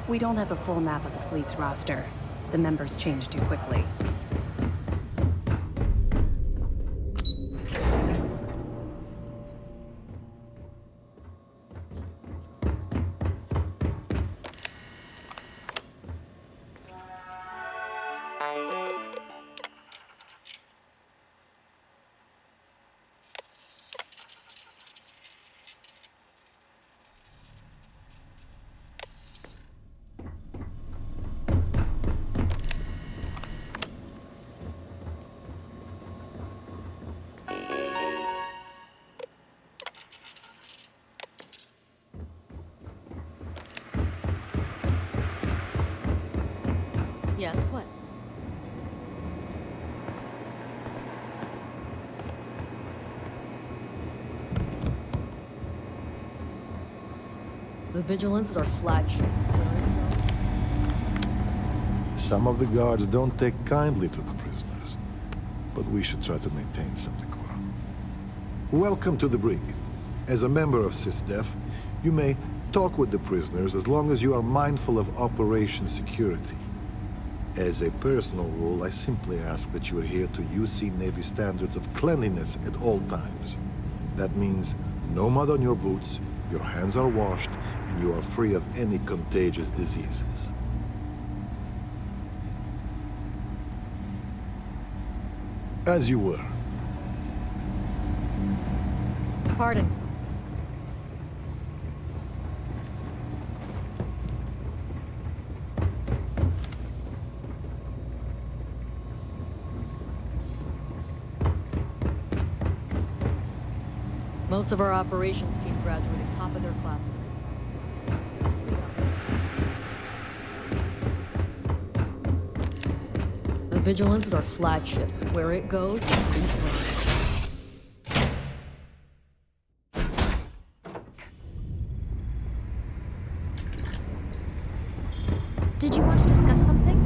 We don't have a full map of the fleet's roster. The members change too quickly. Yes, what? The Vigilance is our flagship. Some of the guards don't take kindly to the prisoners, but we should try to maintain some decorum. Welcome to the brig. As a member of SysDef, you may talk with the prisoners as long as you are mindful of operation security. As a personal rule, I simply ask that you adhere to UC Navy standards of cleanliness at all times. That means no mud on your boots, your hands are washed, and you are free of any contagious diseases. As you were. Pardon. Most of our operations team graduated top of their class. The Vigilance is our flagship. Where it goes, we run. Did you want to discuss something?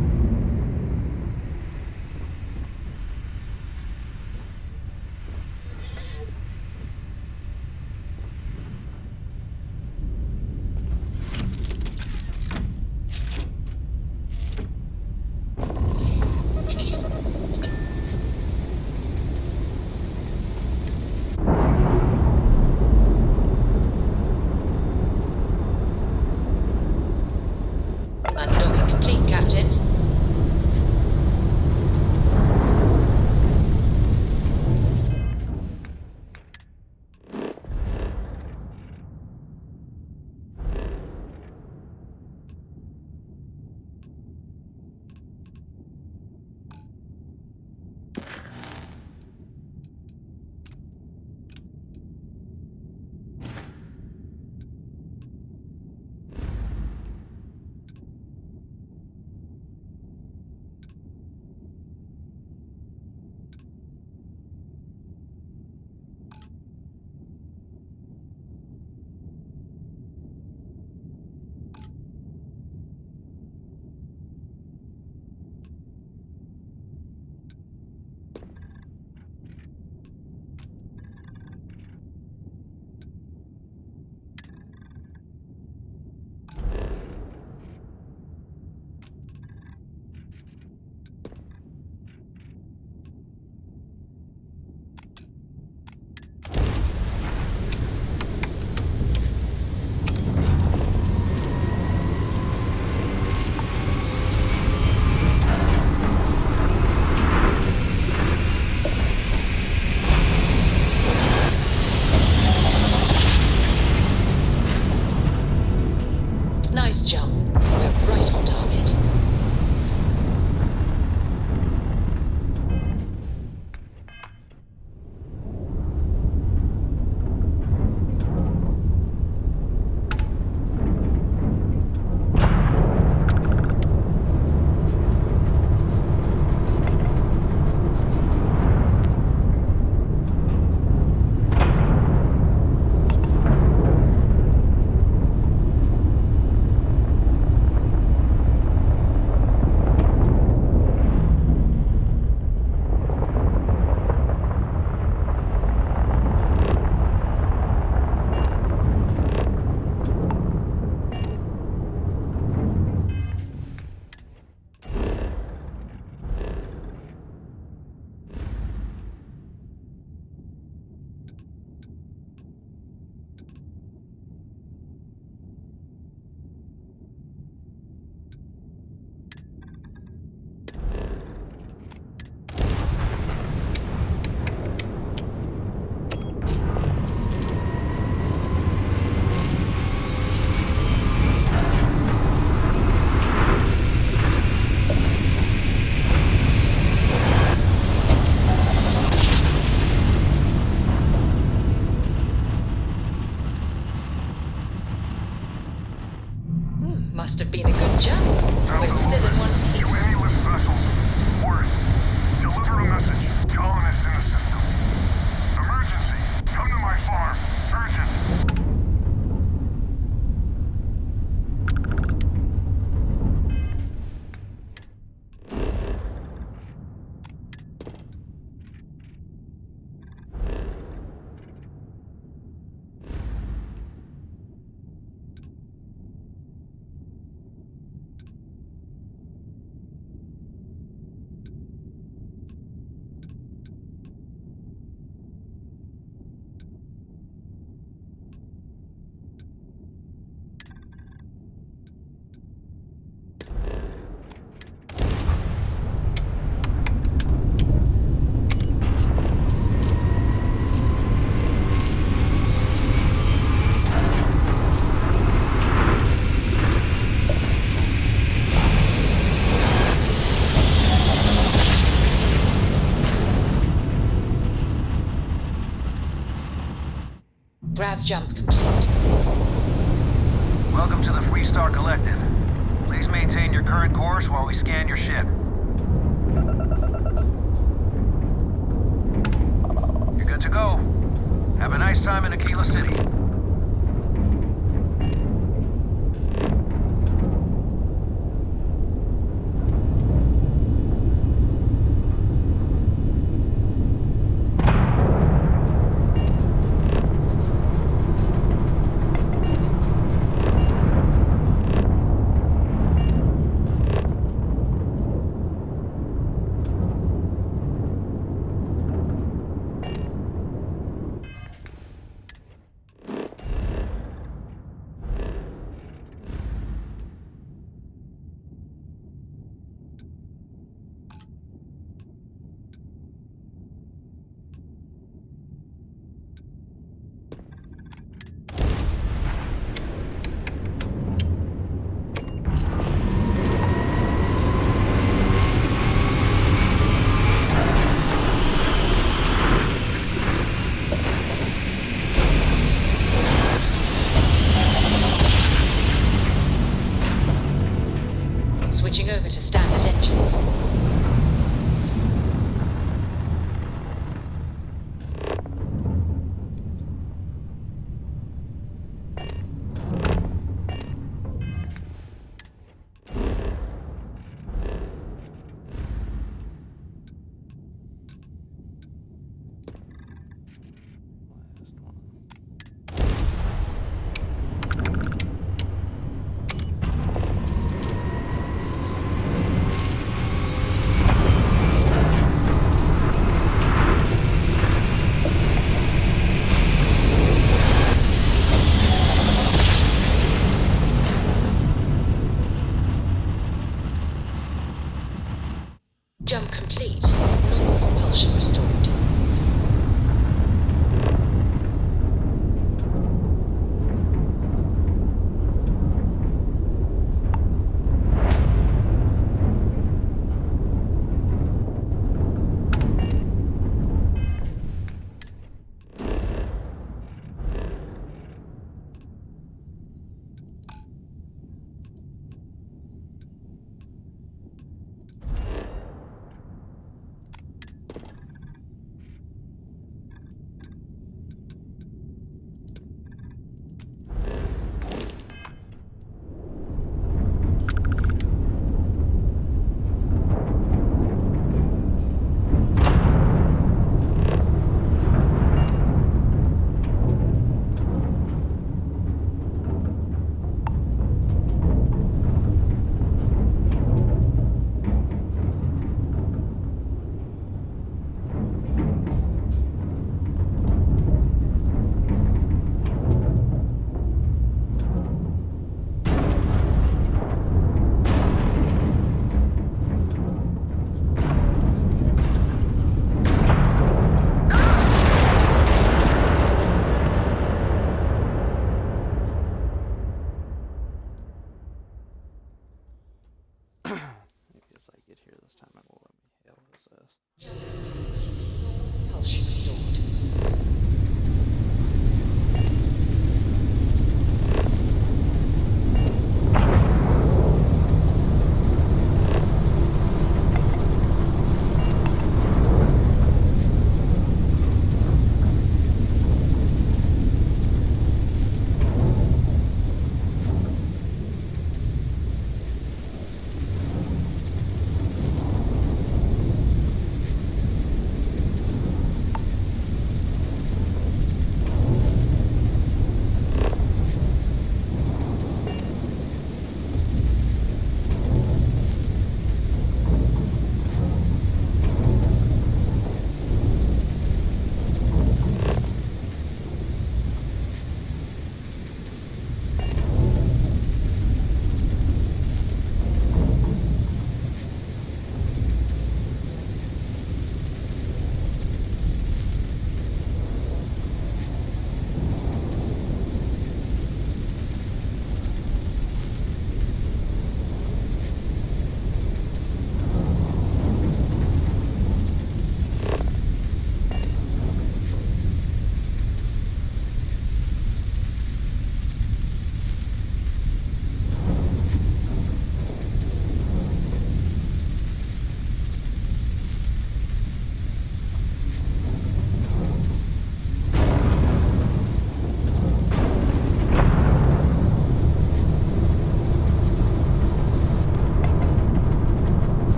Undock complete, Captain. Nice jump. We're right on target. must have been a good jump. We're still in one piece. Too many lift vessels. Worse. Deliver a message. Colonists in the system. Emergency. Come to my farm. Urgent. Grav jump complete. Welcome to the Freestar Collective. Please maintain your current course while we scan your ship. You're good to go. Have a nice time in Aquila City. Switching over to standard engines. Jump complete. Normal propulsion restored. Propulsion restored.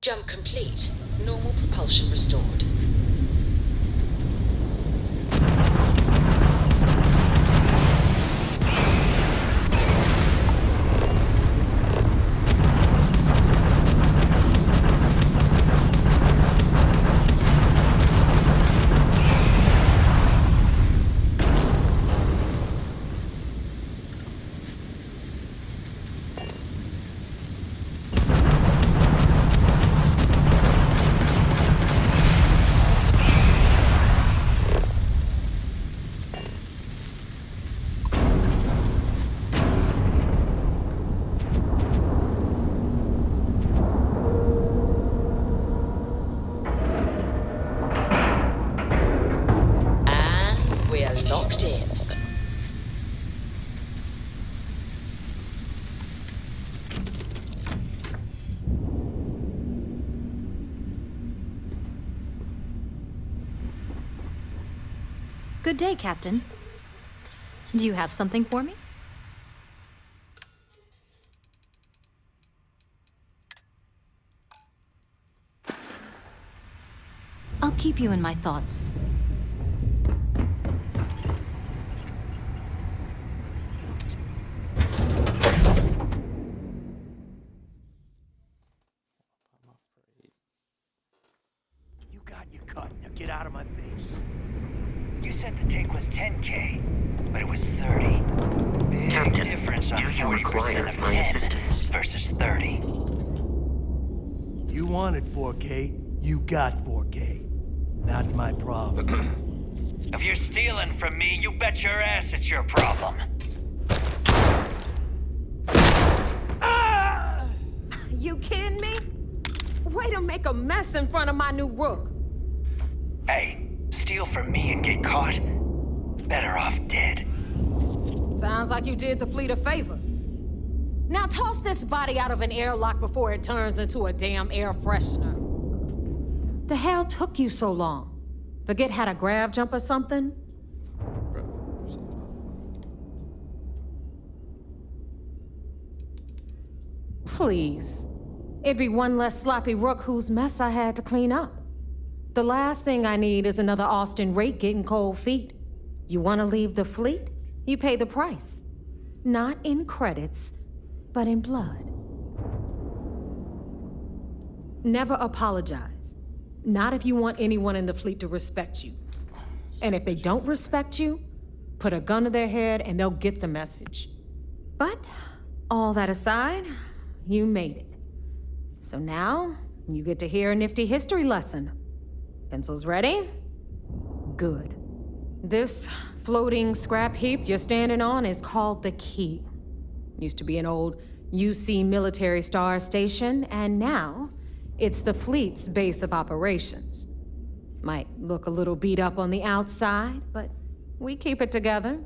Jump complete. Normal propulsion restored. Locked in. Good day, Captain. Do you have something for me? I'll keep you in my thoughts. You got your cut. Now get out of my face. You said the take was 10K, but it was 30. Big Captain, difference on do you 40% require of my 10 assistance? versus 30. You wanted 4K, you got 4K. Not my problem. If you're stealing from me, you bet your ass it's your problem. You kidding me? Way to make a mess in front of my new rook. Hey, steal from me and get caught. Better off dead. Sounds like you did the fleet a favor. Now toss this body out of an airlock before it turns into a damn air freshener. The hell took you so long? Forget how to grav jump or something? Please. It'd be one less sloppy rook whose mess I had to clean up. The last thing I need is another Austin rate getting cold feet. You want to leave the fleet? You pay the price. Not in credits, but in blood. Never apologize. Not if you want anyone in the fleet to respect you. And if they don't respect you, put a gun to their head and they'll get the message. But, all that aside, you made it. So now, you get to hear a nifty history lesson. Pencils ready? Good. This floating scrap heap you're standing on is called the Key. Used to be an old UC military star station, and now it's the fleet's base of operations. Might look a little beat up on the outside, but we keep it together.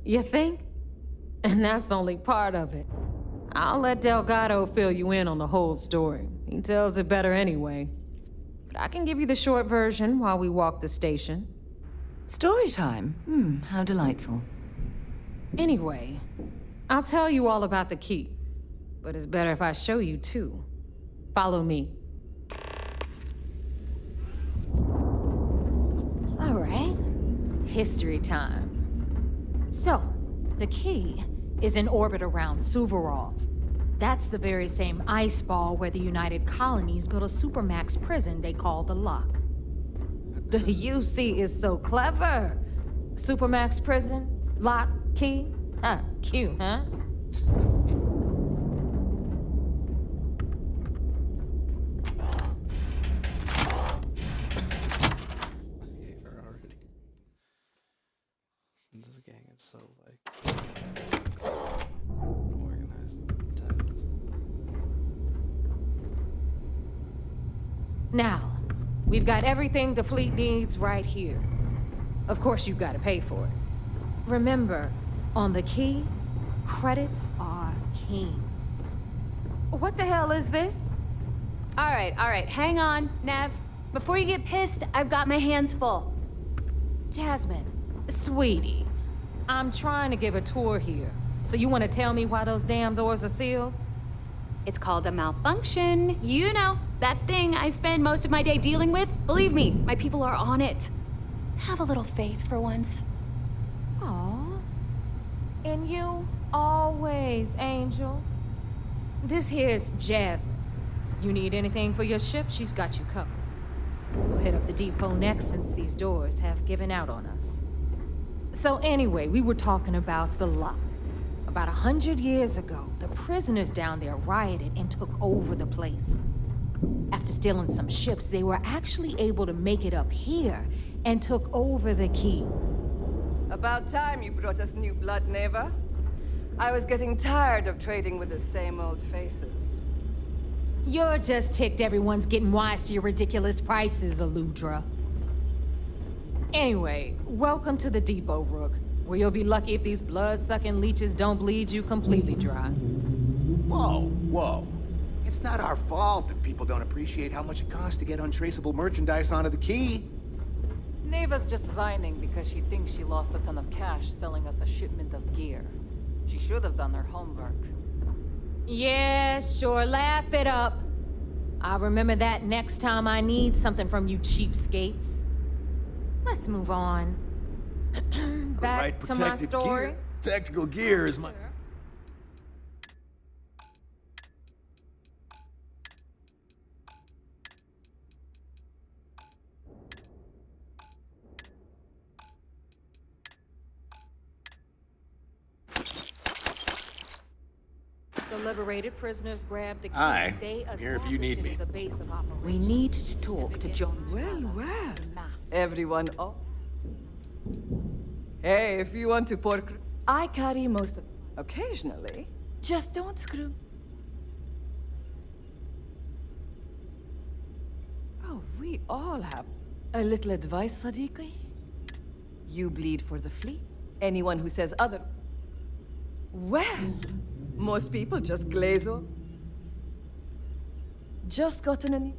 You think? And that's only part of it. I'll let Delgado fill you in on the whole story. He tells it better anyway. But I can give you the short version while we walk the station. Story time? How delightful. Anyway, I'll tell you all about the Key. But it's better if I show you too. Follow me. All right. History time. So, the Key is in orbit around Suvorov. That's the very same ice ball where the United Colonies built a supermax prison they call the Lock. The UC is so clever. Supermax prison, lock, key. Cute, huh? This gang is so organized and tight. Now, we've got everything the fleet needs right here. Of course, you've got to pay for it. Remember, on the Key, credits are king. What the hell is this? All right, hang on, Nev. Before you get pissed, I've got my hands full. Jasmine, sweetie, I'm trying to give a tour here. So you want to tell me why those damn doors are sealed? It's called a malfunction. You know, that thing I spend most of my day dealing with. Believe me, my people are on it. Have a little faith for once. Aw. And you, always, Angel. This here's Jasmine. You need anything for your ship, she's got you covered. We'll hit up the depot next since these doors have given out on us. So anyway, we were talking about the Lot. About 100 years ago, the prisoners down there rioted and took over the place. After stealing some ships, they were actually able to make it up here and took over the key. About time you brought us new blood, Neva. I was getting tired of trading with the same old faces. You're just ticked everyone's getting wise to your ridiculous prices, Aludra. Anyway, welcome to the depot, Rook, where you'll be lucky if these blood-sucking leeches don't bleed you completely dry. Whoa, whoa. It's not our fault that people don't appreciate how much it costs to get untraceable merchandise onto the key. Neva's just whining because she thinks she lost a ton of cash selling us a shipment of gear. She should have done her homework. Yeah, sure, laugh it up. I'll remember that next time I need something from you cheapskates. Let's move on. Back to my story. Gear. Tactical gear is my... The liberated prisoners grabbed the key. Aye. They Here if you need established it me. as a base of operations. We need to talk to John. Well. Everyone up. Hey, if you want to pork... I carry most of... Occasionally. Just don't screw... Oh, we all have a little advice, Sadiqi. You bleed for the fleet. Anyone who says other... Well, most people just glaze over. Just gotten any...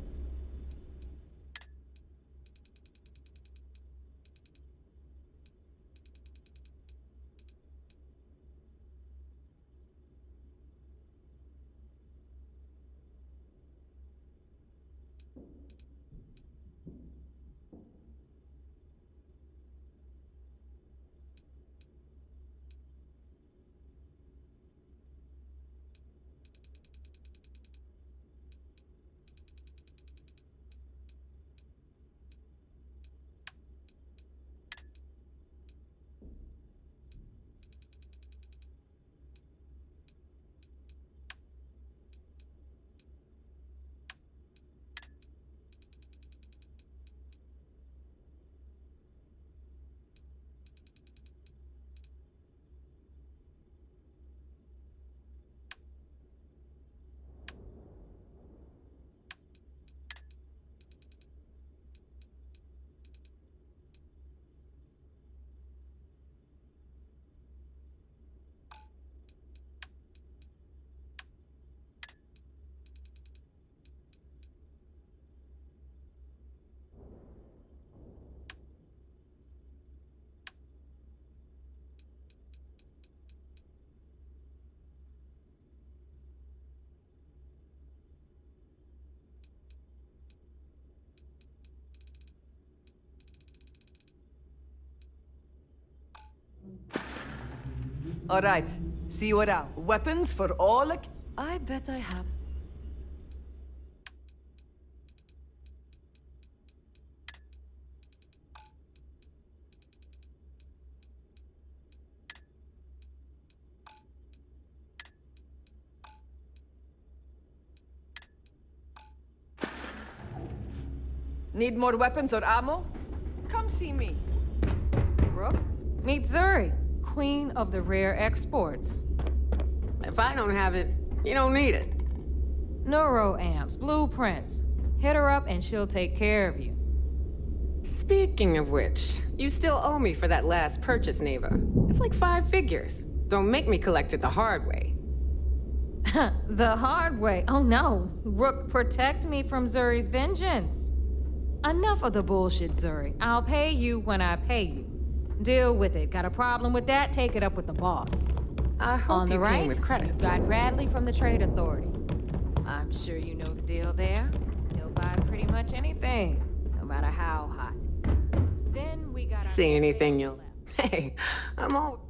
All right, see you around. Weapons for all... I bet I have... Need more weapons or ammo? Come see me. Rook, meet Zuri, queen of the rare exports. If I don't have it, you don't need it. Neuroamps, blueprints. Hit her up and she'll take care of you. Speaking of which, you still owe me for that last purchase, Neva. It's like 5 figures. Don't make me collect it the hard way. The hard way? Oh no. Rook, protect me from Zuri's vengeance. Enough of the bullshit, Zuri. I'll pay you when I pay you. Deal with it. Got a problem with that? Take it up with the boss. I hope On the you right, came with you've credits. got Bradley from the Trade Authority. I'm sure you know the deal there. He'll buy pretty much anything, no matter how hot. Then we got See anything you'll... Hey, I'm all...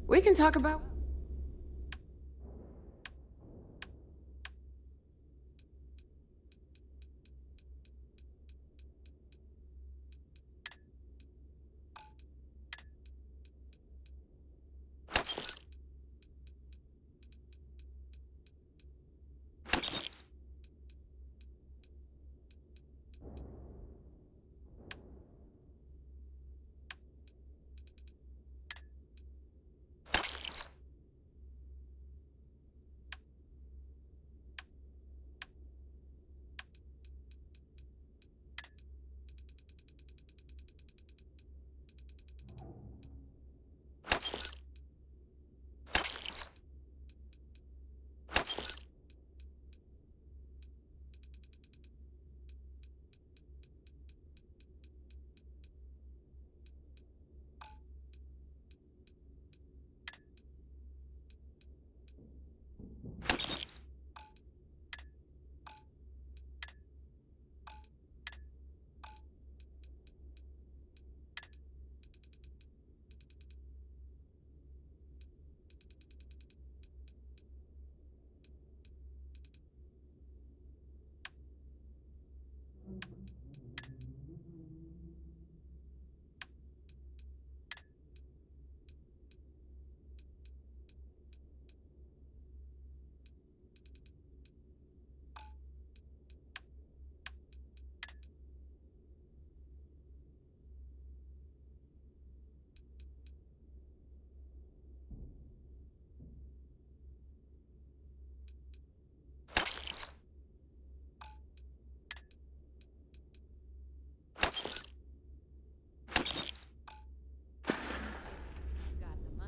We can talk about...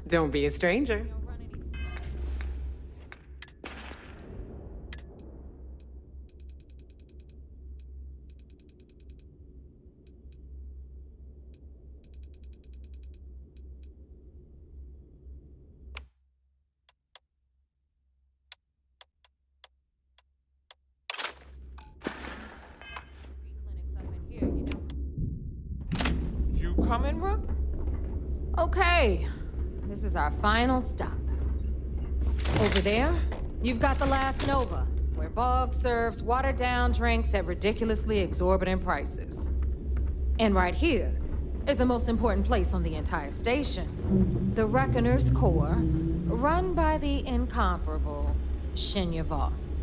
Don't be a stranger. You coming, Rook? Okay, this is our final stop. Over there, you've got the last Nova, where Bog serves watered-down drinks at ridiculously exorbitant prices. And right here is the most important place on the entire station, the Reckoner's Core, run by the incomparable Shinya Voss.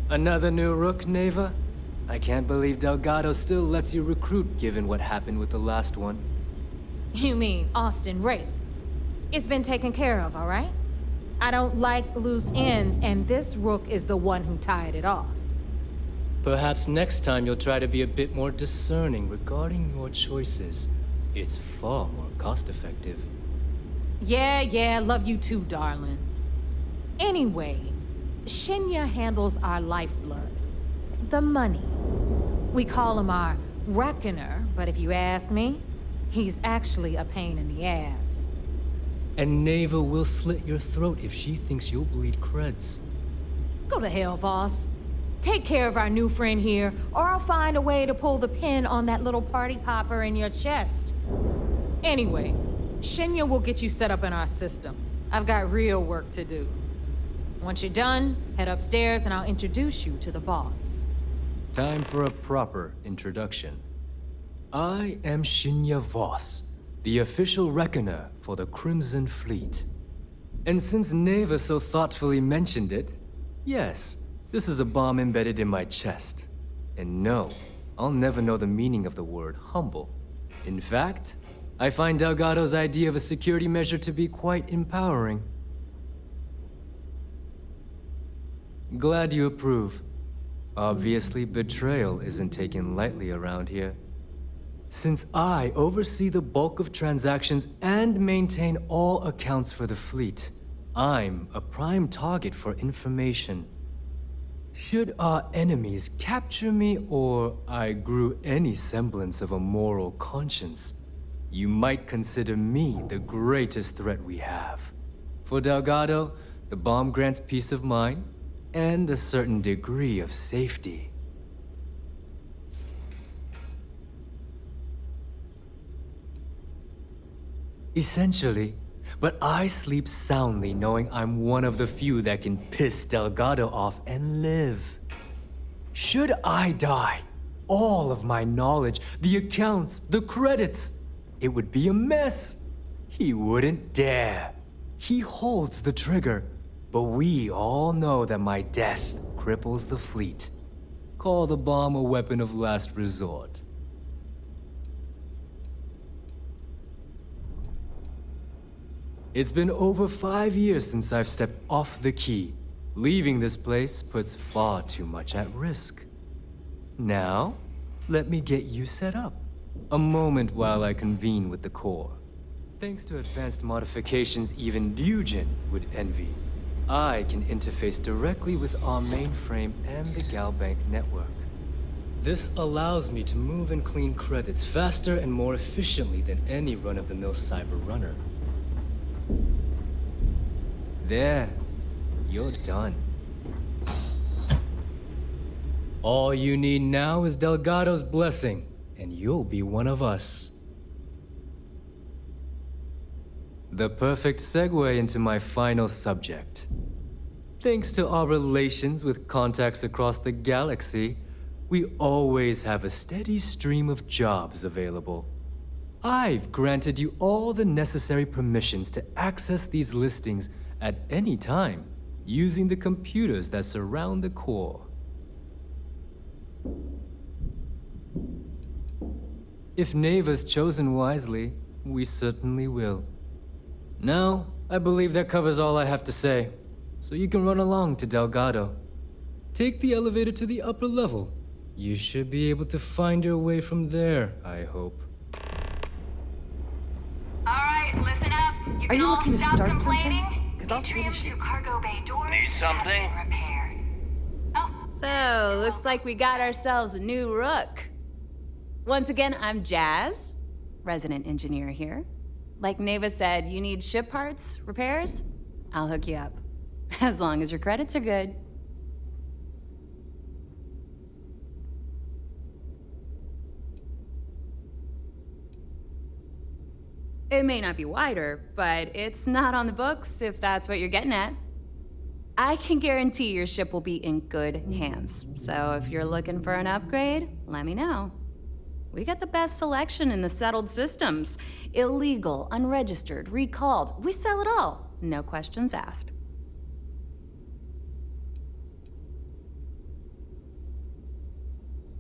Another new Rook, Neva? I can't believe Delgado still lets you recruit given what happened with the last one. You mean Austin Rape? It's been taken care of, all right? I don't like loose ends, and this Rook is the one who tied it off. Perhaps next time you'll try to be a bit more discerning regarding your choices. It's far more cost-effective. Yeah, love you too, darling. Anyway, Shinya handles our lifeblood. The money. We call him our Reckoner, but if you ask me, he's actually a pain in the ass. And Neva will slit your throat if she thinks you'll bleed creds. Go to hell, boss. Take care of our new friend here, or I'll find a way to pull the pin on that little party popper in your chest. Anyway, Shinya will get you set up in our system. I've got real work to do. Once you're done, head upstairs and I'll introduce you to the boss. Time for a proper introduction. I am Shinya Voss, the official reckoner for the Crimson Fleet. And since Neva so thoughtfully mentioned it, yes, this is a bomb embedded in my chest. And no, I'll never know the meaning of the word humble. In fact, I find Delgado's idea of a security measure to be quite empowering. Glad you approve. Obviously, betrayal isn't taken lightly around here. Since I oversee the bulk of transactions and maintain all accounts for the fleet, I'm a prime target for information. Should our enemies capture me or I grew any semblance of a moral conscience, you might consider me the greatest threat we have. For Delgado, the bomb grants peace of mind and a certain degree of safety. Essentially, but I sleep soundly knowing I'm one of the few that can piss Delgado off and live. Should I die, all of my knowledge, the accounts, the credits, it would be a mess. He wouldn't dare. He holds the trigger, but we all know that my death cripples the fleet. Call the bomb a weapon of last resort. It's been over 5 years since I've stepped off the key. Leaving this place puts far too much at risk. Now, let me get you set up. A moment while I convene with the core. Thanks to advanced modifications even Eugen would envy, I can interface directly with our mainframe and the Galbank network. This allows me to move and clean credits faster and more efficiently than any run-of-the-mill cyber runner. There, you're done. All you need now is Delgado's blessing, and you'll be one of us. The perfect segue into my final subject. Thanks to our relations with contacts across the galaxy, we always have a steady stream of jobs available. I've granted you all the necessary permissions to access these listings at any time, using the computers that surround the core. If Neva's chosen wisely, we certainly will. Now, I believe that covers all I have to say, so you can run along to Delgado. Take the elevator to the upper level. You should be able to find your way from there, I hope. Alright, listen up. You Are you looking to start something? Because I'll finish it. Cargo bay doors Need something? So, looks like we got ourselves a new rook. Once again, I'm Jazz, resident engineer here. Like Neva said, you need ship parts, repairs? I'll hook you up. As long as your credits are good. It may not be wider, but it's not on the books if that's what you're getting at. I can guarantee your ship will be in good hands. So if you're looking for an upgrade, let me know. We got the best selection in the settled systems. Illegal, unregistered, recalled. We sell it all. No questions asked.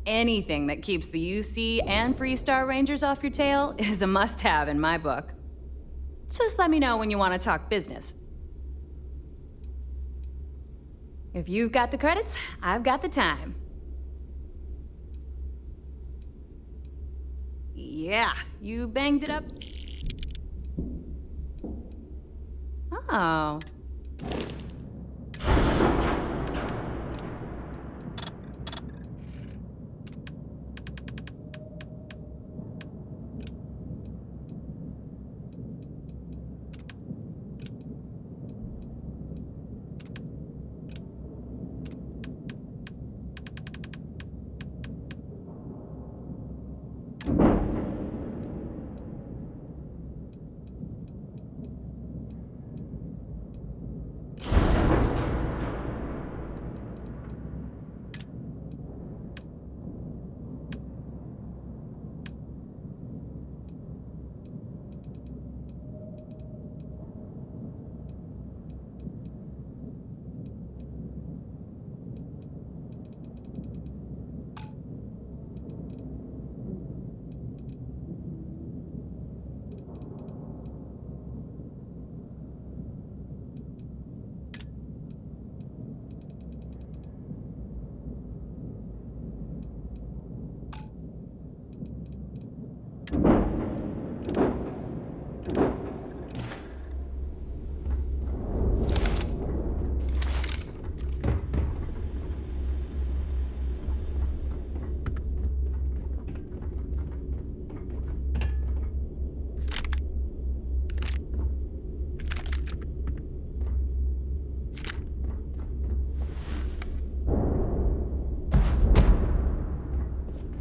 Anything that keeps the UC and Freestar Rangers off your tail is a must-have in my book. Just let me know when you want to talk business. If you've got the credits, I've got the time. Yeah, you banged it up. Oh.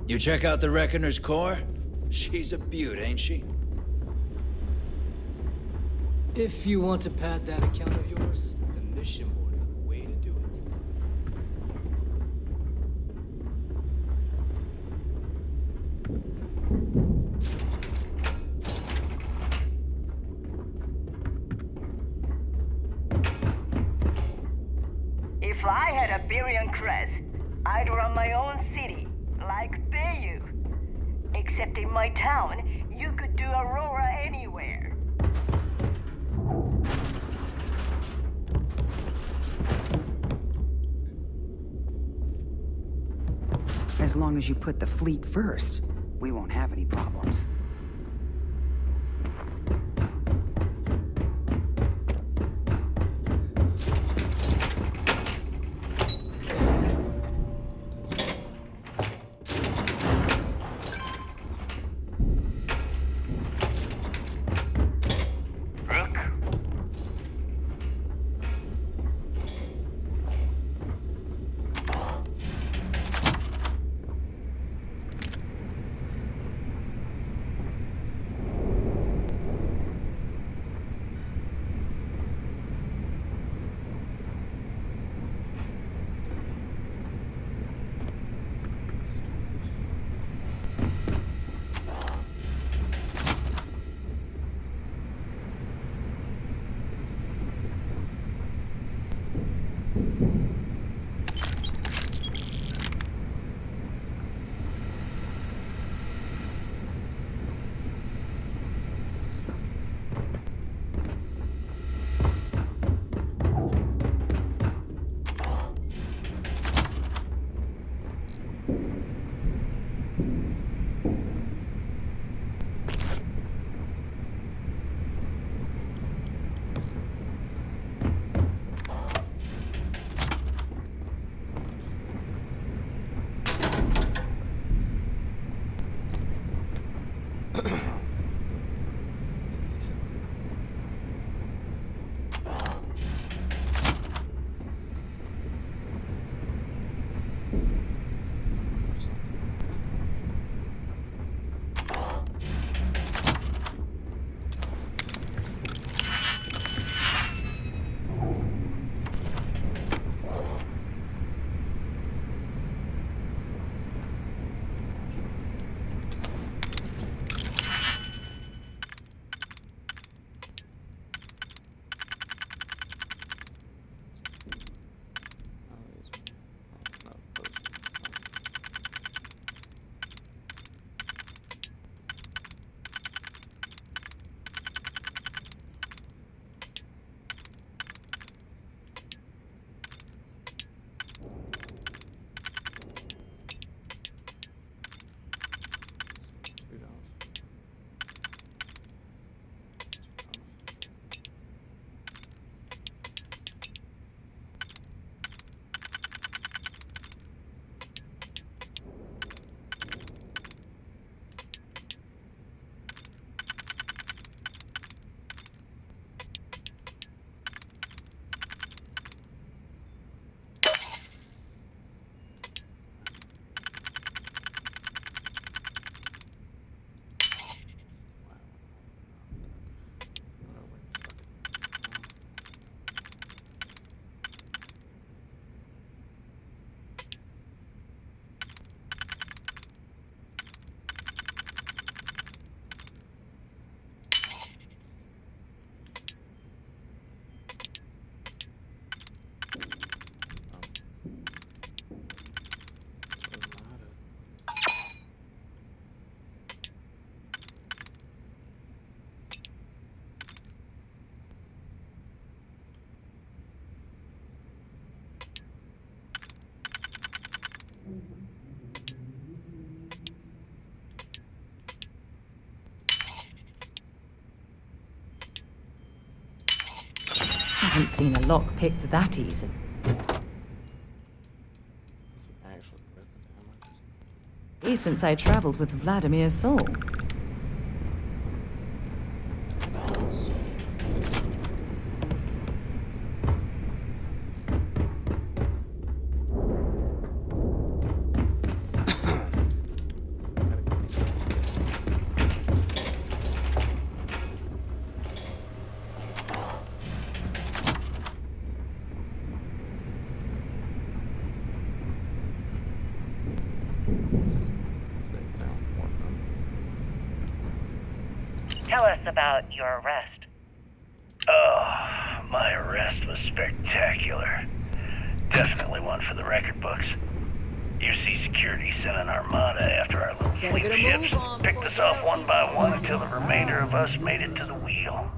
You check out the Reckoner's core? She's a beaut, ain't she? If you want to pad that account of yours, the mission boards are the way to do it. If I had a Berian crest, I'd run my own city, like Bayou. Except in my town, you could do Aurora anywhere. As long as you put the fleet first, we won't have any problems. Haven't seen a lock picked that easy. Since I traveled with Vladimir's soul. Tell us about your arrest. Oh, my arrest was spectacular. Definitely one for the record books. UC Security sent an armada after our little fleet of ships, picked us off one by one until the remainder of us made it to the wheel.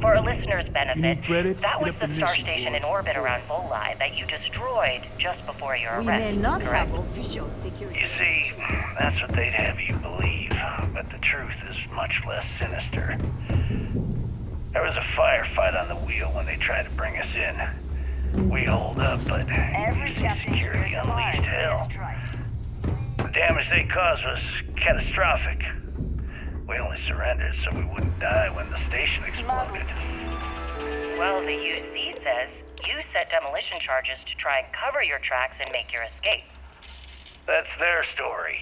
For a listener's benefit, credits? that was Get up the the star mission station board. in orbit around Volii that you destroyed just before your arrest. We may not correct? have official security. You see, that's what they'd have you believe, but the truth is much less sinister. There was a firefight on the wheel when they tried to bring us in. We holed up, but Every UC Security unleashed hell. The damage they caused was catastrophic. We only surrendered so we wouldn't die when the station exploded. Well, the UC says you set demolition charges to try and cover your tracks and make your escape. That's their story.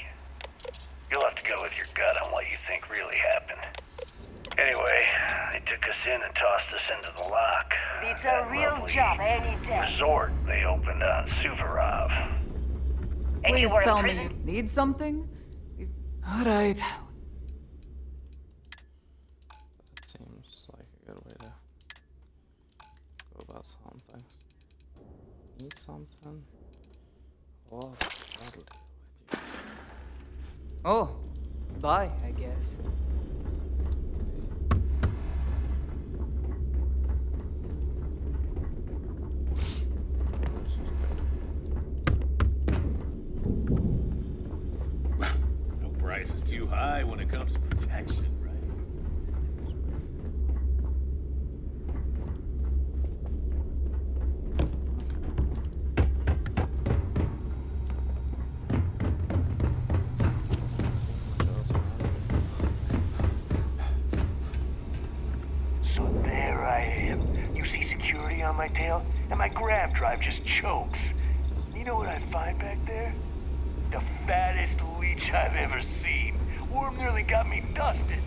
You'll have to go with your gut on what you think really happened. Anyway, they took us in and tossed us into the lock. It's That a real lovely job any day. resort they opened on Suvorov. And Please you were tell in me prison? you need something? All right. Seems like a good way to go about some things. Need something? Oh, that'll deal with you. Oh, bye, I guess. No price is too high when it comes to protection, right? on my tail, and my grab drive just chokes. You know what I find back there? The fattest leech I've ever seen. Worm nearly got me dusted.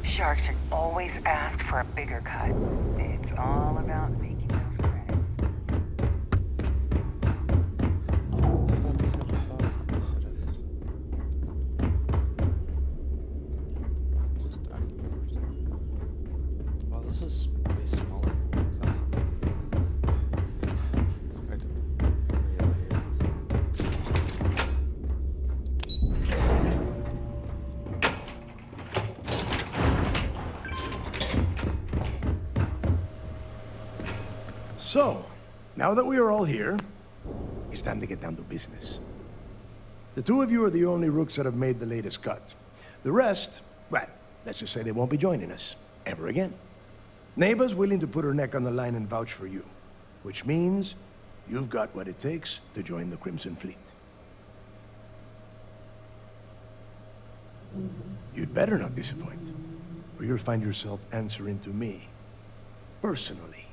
Sharks should always ask for a bigger cut. It's all about making those credits. Well, this is way smaller. So, now that we are all here, it's time to get down to business. The two of you are the only rooks that have made the latest cut. The rest, well, let's just say they won't be joining us ever again. Neva's willing to put her neck on the line and vouch for you, which means you've got what it takes to join the Crimson Fleet. You'd better not disappoint, or you'll find yourself answering to me, personally.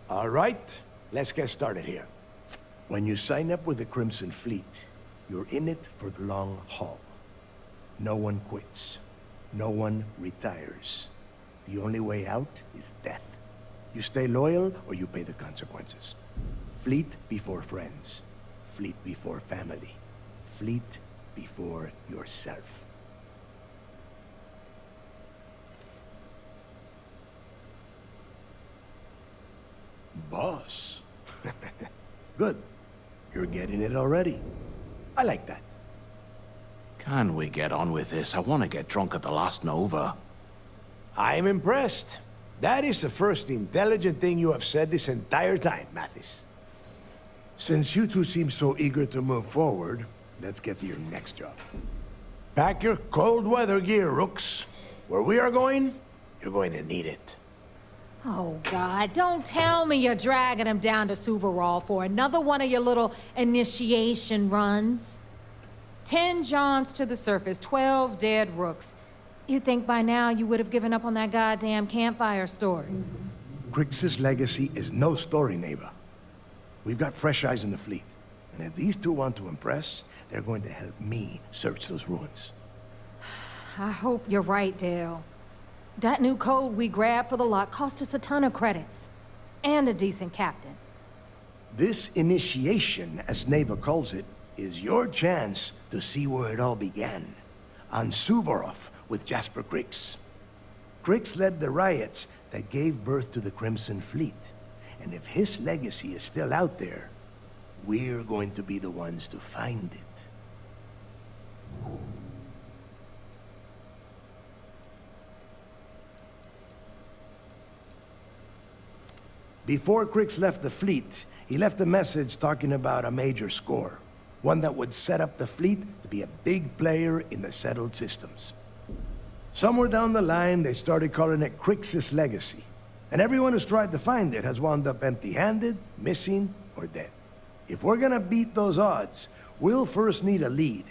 All right, let's get started here. When you sign up with the Crimson Fleet, you're in it for the long haul. No one quits. No one retires. The only way out is death. You stay loyal or you pay the consequences. Fleet before friends. Fleet before family. Fleet before yourself. Boss. Good. You're getting it already. I like that. Can we get on with this? I want to get drunk at the last Nova. I'm impressed. That is the first intelligent thing you have said this entire time, Mathis. Since you two seem so eager to move forward, let's get to your next job. Pack your cold weather gear, Rooks. Where we are going, you're going to need it. Oh, God, don't tell me you're dragging him down to Suvarall for another one of your little initiation runs. 10 Johns to the surface, 12 dead Rooks. You'd think by now you would have given up on that goddamn campfire story. Crix's legacy is no story, Neva. We've got fresh eyes in the fleet. And if these two want to impress, they're going to help me search those ruins. I hope you're right, Dale. That new code we grabbed for the lot cost us a ton of credits. And a decent captain. This initiation, as Neva calls it, is your chance to see where it all began. On Suvorov with Jasper Crix. Crix led the riots that gave birth to the Crimson Fleet. And if his legacy is still out there, we're going to be the ones to find it. Before Crix left the fleet, he left a message talking about a major score. One that would set up the fleet to be a big player in the settled systems. Somewhere down the line, they started calling it Crix's legacy. And everyone who's tried to find it has wound up empty-handed, missing, or dead. If we're gonna beat those odds, we'll first need a lead.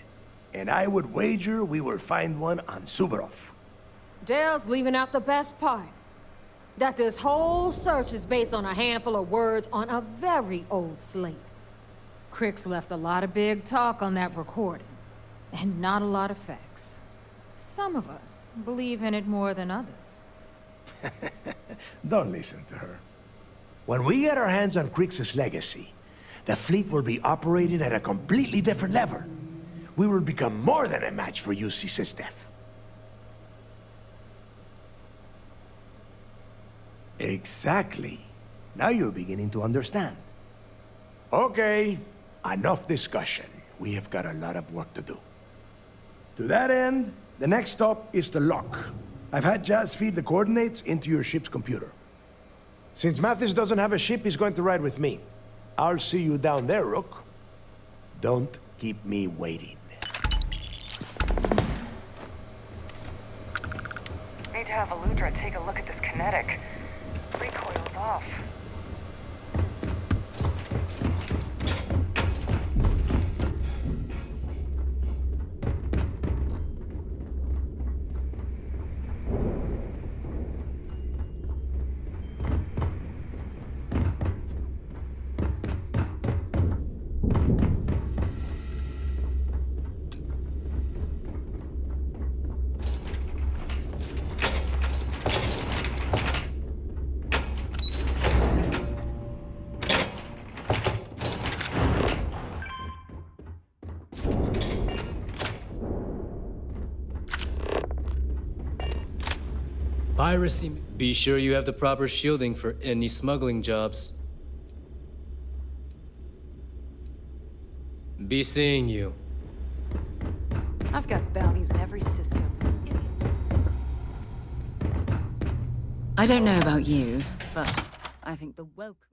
And I would wager we will find one on Suvorov. Dale's leaving out the best part. That this whole search is based on a handful of words on a very old slate. Crix left a lot of big talk on that recording, and not a lot of facts. Some of us believe in it more than others. Don't listen to her. When we get our hands on Crix's legacy, the fleet will be operating at a completely different level. We will become more than a match for UC Sistef. Exactly. Now you're beginning to understand. Okay, enough discussion. We have got a lot of work to do. To that end, the next stop is the lock. I've had Jazz feed the coordinates into your ship's computer. Since Mathis doesn't have a ship, he's going to ride with me. I'll see you down there, Rook. Don't keep me waiting. Need to have Aludra take a look at this kinetic. Recoil's off. Piracy. Be sure you have the proper shielding for any smuggling jobs. Be seeing you. I've got bounties in every system. I don't know about you, but I think the welcome.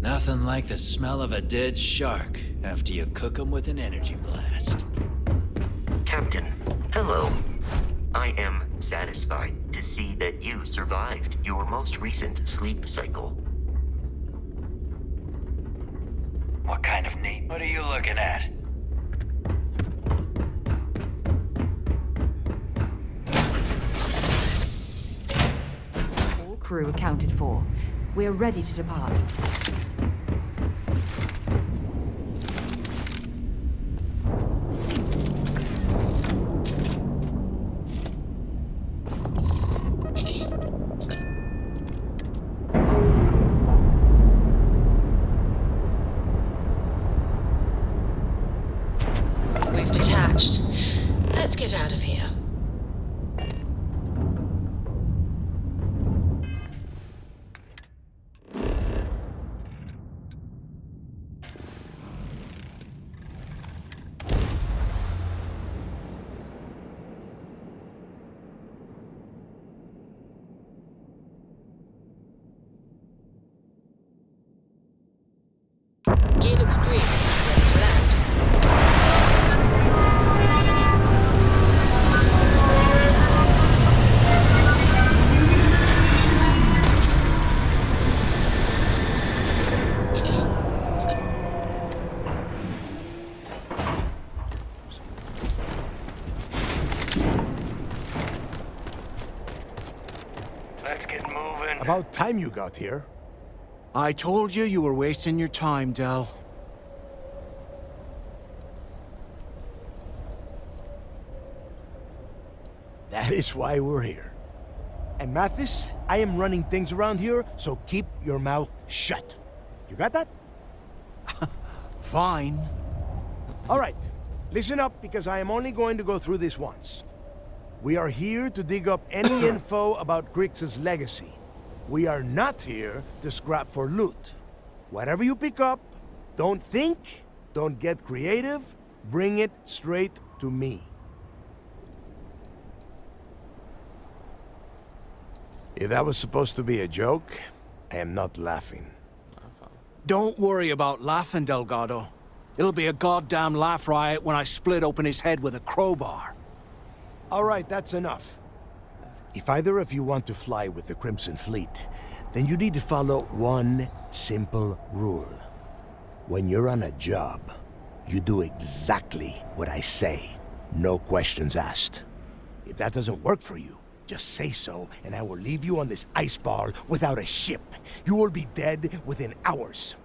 Nothing like the smell of a dead shark after you cook them with an energy blast. Captain, hello. I am satisfied to see that you survived your most recent sleep cycle. What kind of name? What are you looking at? All crew accounted for. We're ready to depart. We've detached. Let's get out of here. Gear looks green. Ready to land. Let's get moving. About time you got here. I told you you were wasting your time, Del. That is why we're here. And Mathis, I am running things around here, so keep your mouth shut. You got that? Fine. All right, listen up because I am only going to go through this once. We are here to dig up any info about Grix's legacy. We are not here to scrap for loot. Whatever you pick up, don't think, don't get creative, bring it straight to me. If that was supposed to be a joke, I am not laughing. Don't worry about laughing, Delgado. It'll be a goddamn laugh riot when I split open his head with a crowbar. All right, that's enough. If either of you want to fly with the Crimson Fleet, then you need to follow one simple rule. When you're on a job, you do exactly what I say. No questions asked. If that doesn't work for you, just say so, and I will leave you on this ice ball without a ship. You will be dead within hours.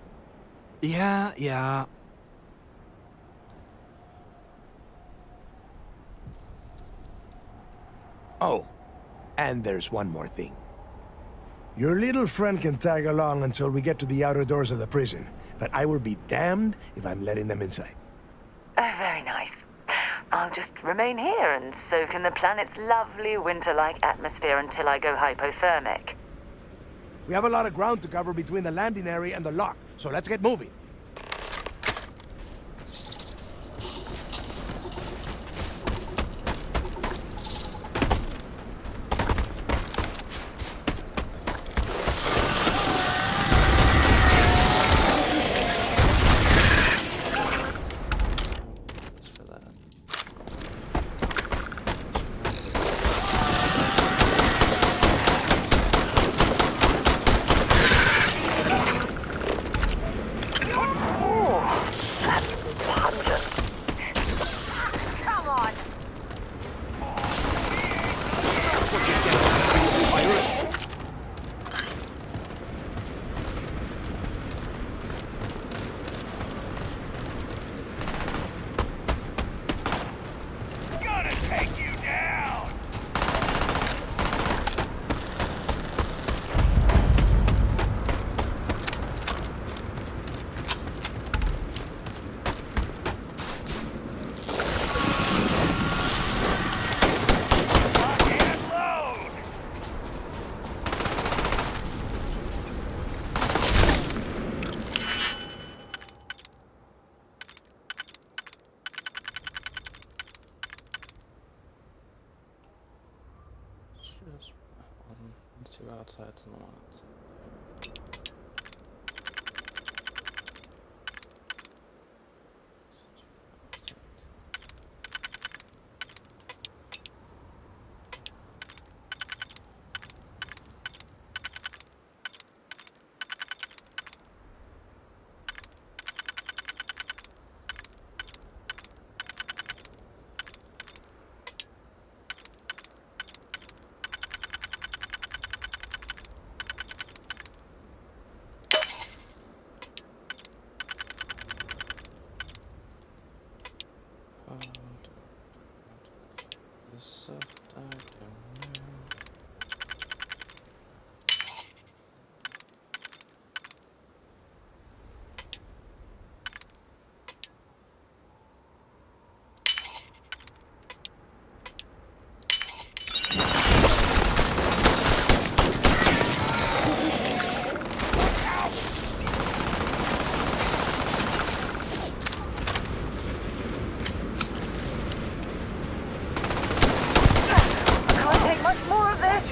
Yeah. Oh, and there's one more thing. Your little friend can tag along until we get to the outer doors of the prison, but I will be damned if I'm letting them inside. Oh, very nice. I'll just remain here and soak in the planet's lovely winter-like atmosphere until I go hypothermic. We have a lot of ground to cover between the landing area and the lock, so let's get moving. outside's in the one outside. This I don't know. Can't take much more of this.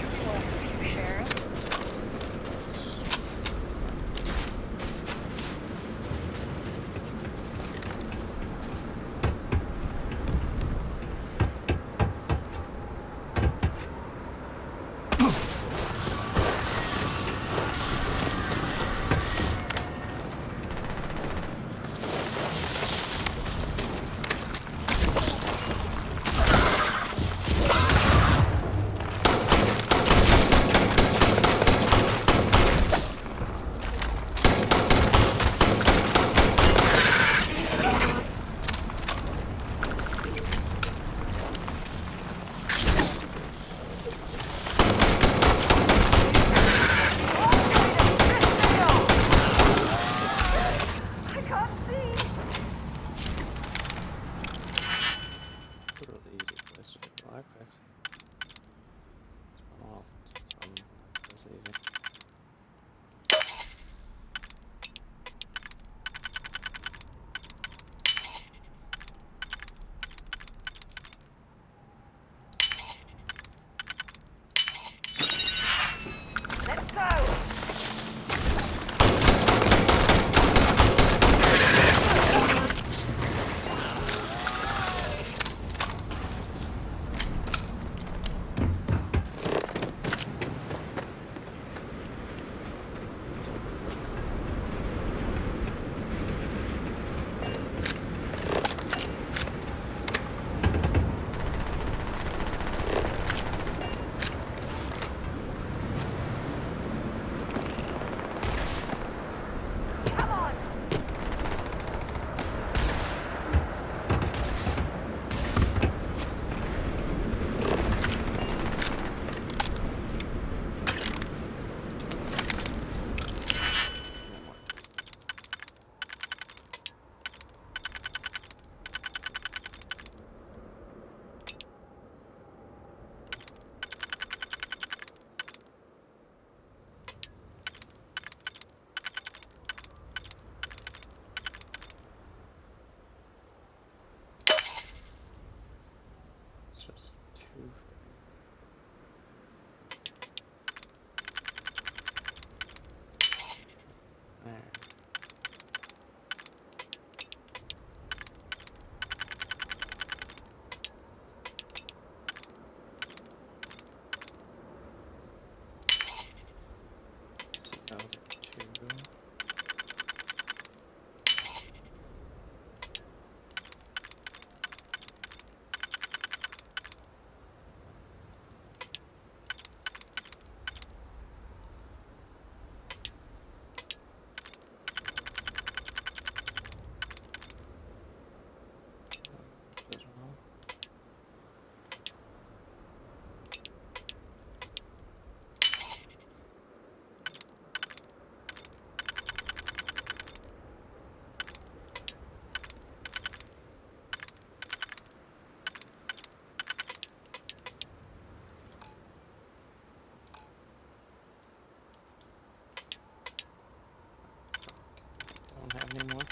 Anymore.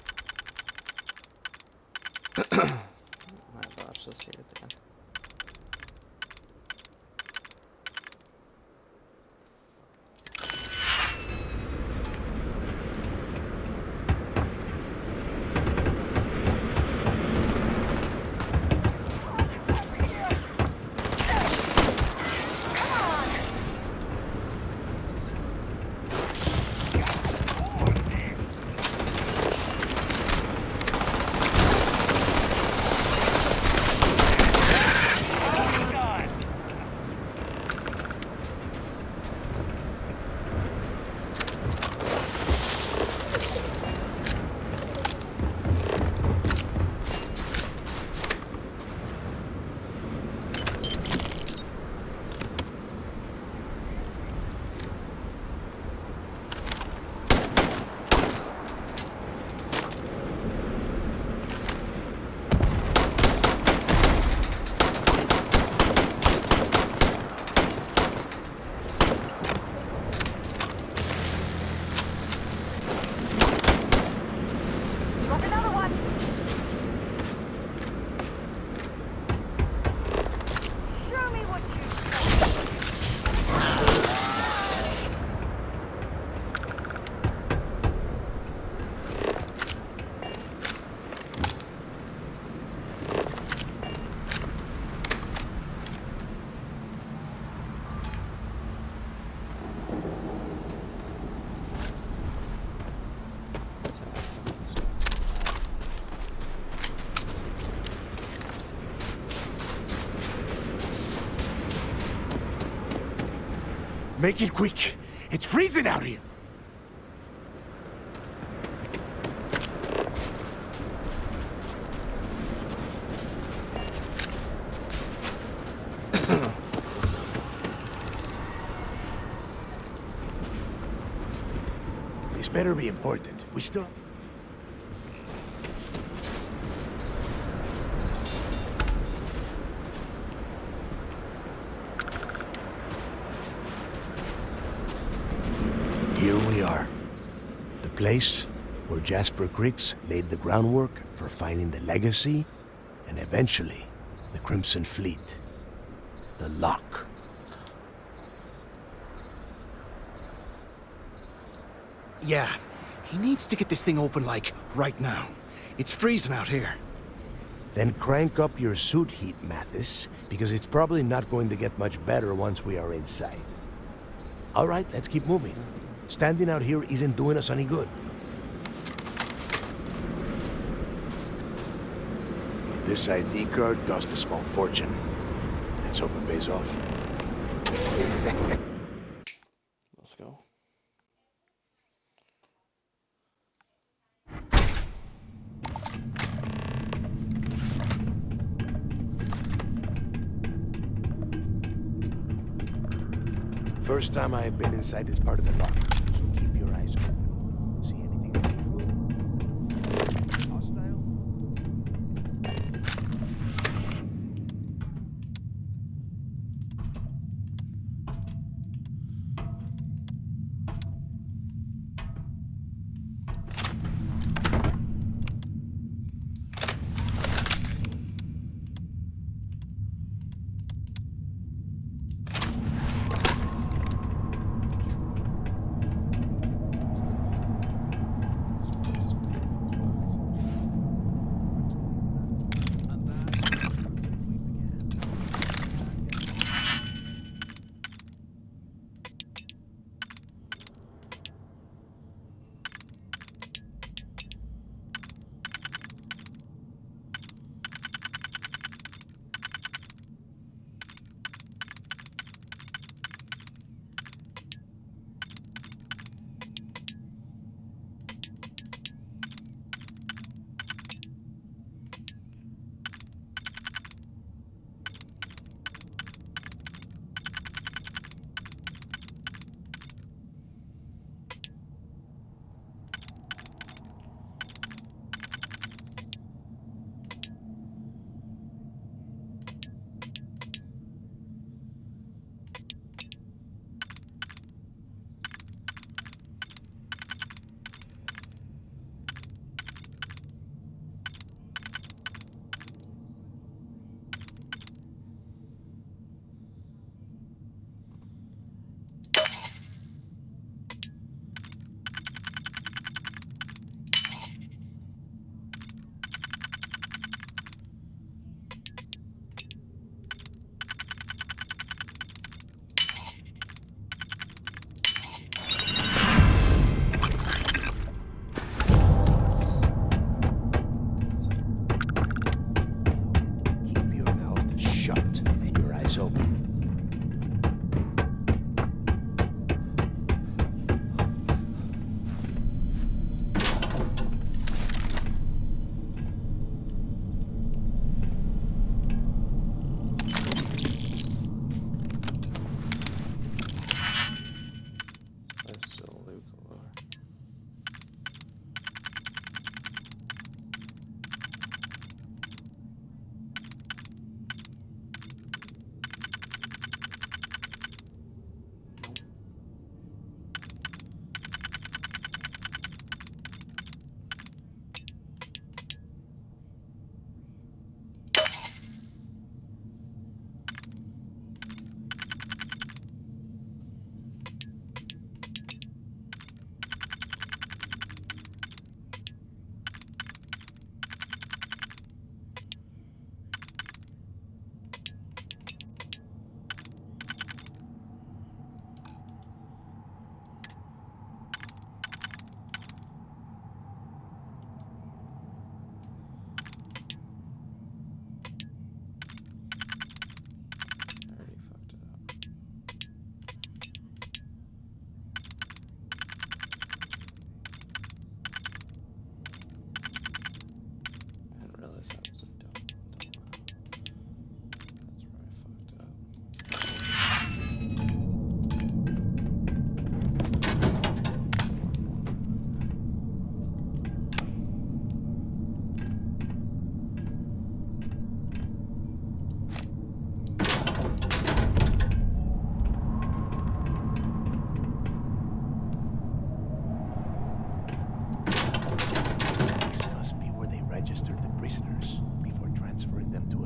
My boss is here at the end. Make it quick. It's freezing out here. This better be important. We still... Here we are. The place where Jasper Creeks laid the groundwork for finding the legacy and eventually the Crimson Fleet. The lock. Yeah, he needs to get this thing open, like, right now. It's freezing out here. Then crank up your suit heat, Mathis, because it's probably not going to get much better once we are inside. All right, let's keep moving. Standing out here isn't doing us any good. This ID card cost a small fortune. Let's hope it pays off. Let's go. First time I have been inside this part of the lock, so keep your eyes open. See anything unusual? Hostile?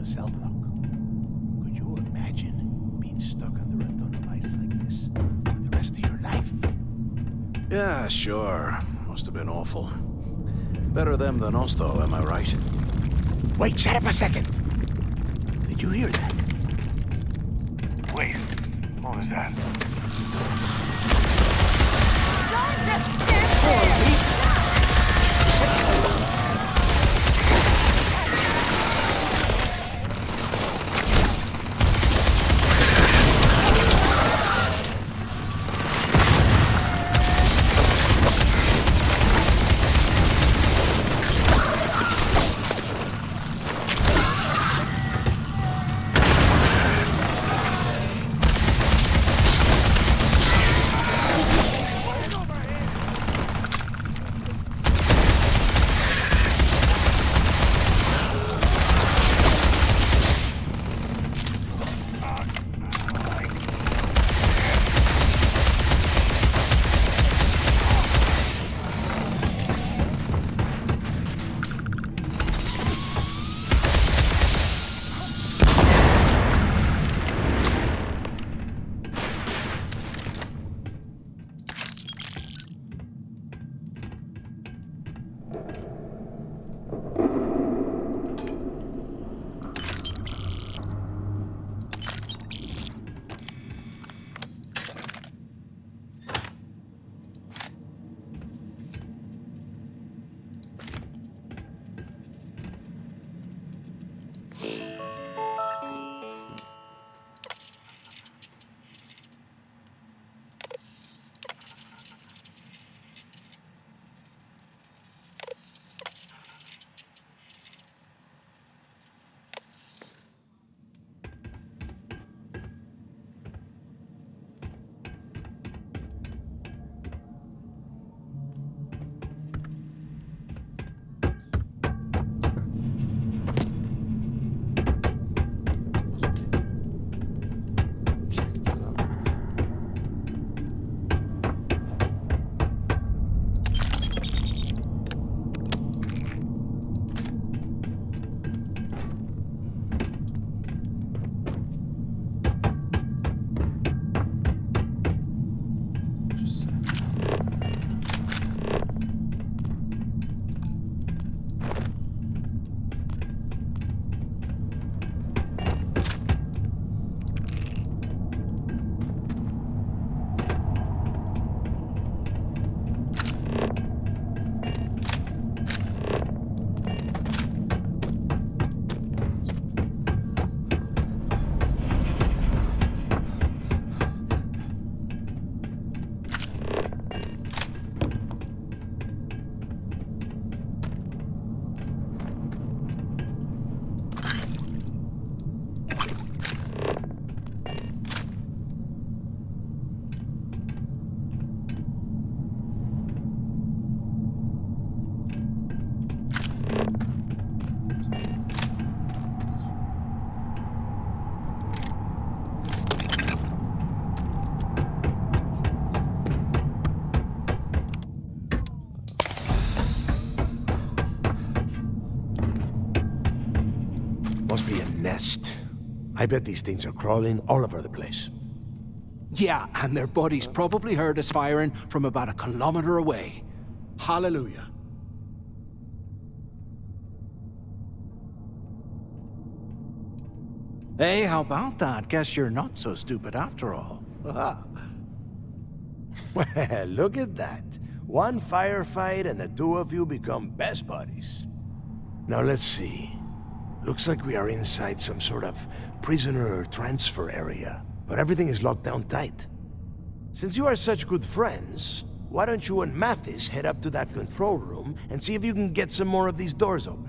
a cell block. Could you imagine being stuck under a ton of ice like this for the rest of your life? Yeah, sure. Must have been awful. Better them than us, though, am I right? Wait, shut up a second. Did you hear that? Wait, what was that? Must be a nest. I bet these things are crawling all over the place. Yeah, and their buddies probably heard us firing from about a kilometer away. Hallelujah. Hey, how about that? Guess you're not so stupid after all. Well, look at that. One firefight and the two of you become best buddies. Now let's see. Looks like we are inside some sort of prisoner transfer area, but everything is locked down tight. Since you are such good friends, why don't you and Mathis head up to that control room and see if you can get some more of these doors open?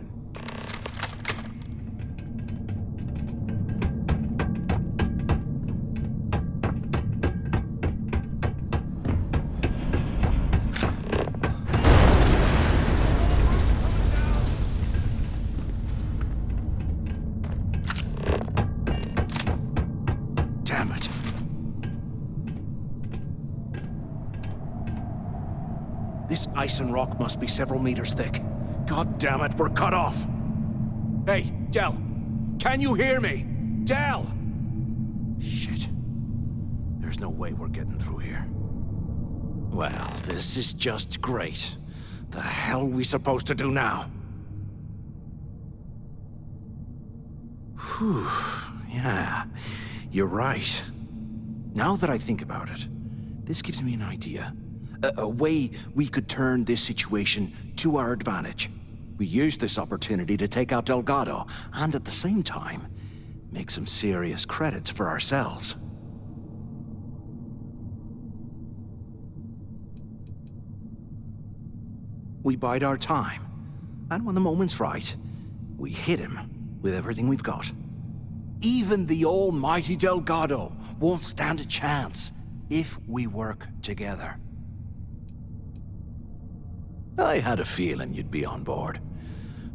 Damn it. This ice and rock must be several meters thick. God damn it, we're cut off. Hey, Del, Can you hear me? Del! Shit. There's no way we're getting through here. Well, this is just great. The hell are we supposed to do now? Whew. Yeah, you're right. Now that I think about it, this gives me an idea. A way we could turn this situation to our advantage. We use this opportunity to take out Delgado, and at the same time, make some serious credits for ourselves. We bide our time, and when the moment's right, we hit him with everything we've got. Even the almighty Delgado won't stand a chance if we work together. I had a feeling you'd be on board.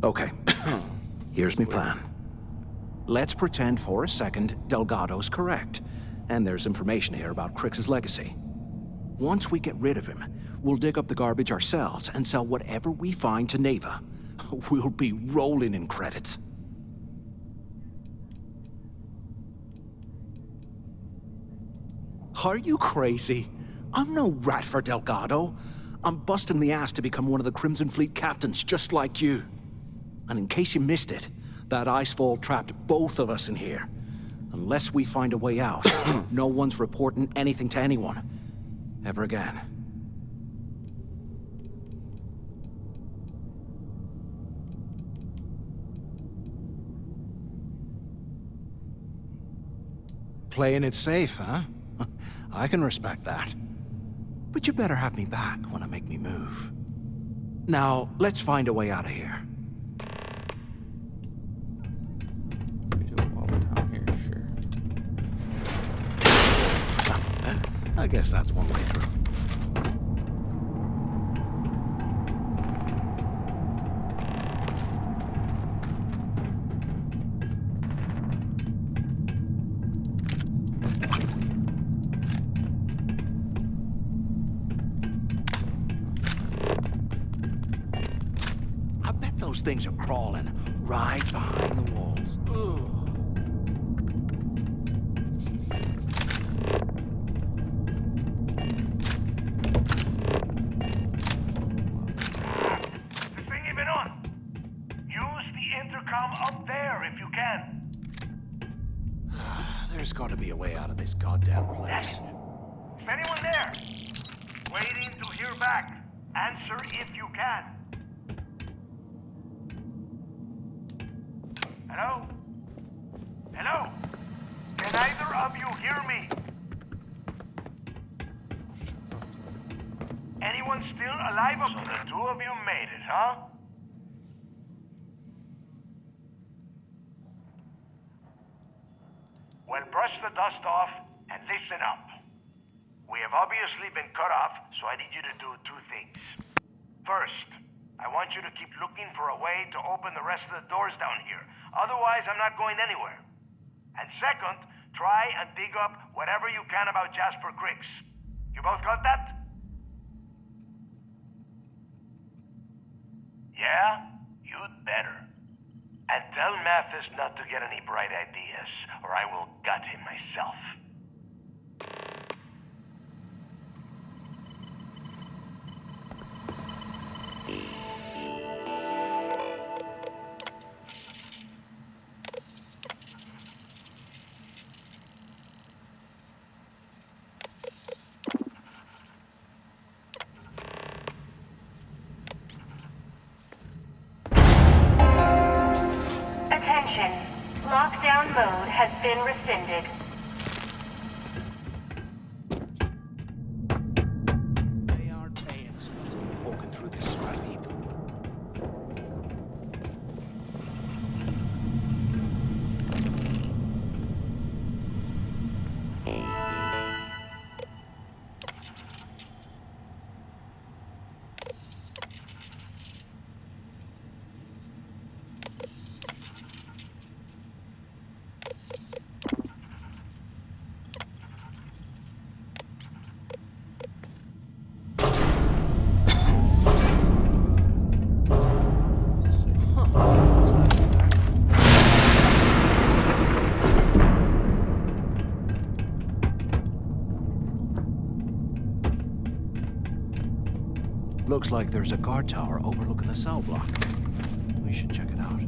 Okay, here's my plan. Let's pretend for a second Delgado's correct, and there's information here about Crix's legacy. Once we get rid of him, we'll dig up the garbage ourselves and sell whatever we find to Neva. We'll be rolling in credits. Are you crazy? I'm no rat for Delgado. I'm busting my ass to become one of the Crimson Fleet captains, just like you. And in case you missed it, that icefall trapped both of us in here. Unless we find a way out, no one's reporting anything to anyone. Ever again. Playing it safe, huh? I can respect that. But you better have me back when I make me move. Now, let's find a way out of here. We do it while we're down here, sure. I guess that's one way through. Those things are crawling right behind the walls. Ugh. Is this thing even on? Use the intercom up there if you can. There's got to be a way out of this goddamn place. Is anyone there? Waiting to hear back. Answer if you can. Hello? Hello? Can either of you hear me? Anyone still alive up there? So the two of you made it, huh? Well, brush the dust off and listen up. We have obviously been cut off, so I need you to do two things. First, I want you to keep looking for a way to open the rest of the doors down here. Otherwise, I'm not going anywhere. And second, try and dig up whatever you can about Jasper Crix. You both got that? Yeah? You'd better. And tell Mathis not to get any bright ideas, or I will gut him myself. Attention. Lockdown mode has been rescinded. They aren't paying us walking through this scrap heap. Looks like there's a guard tower overlooking the cell block. We should check it out.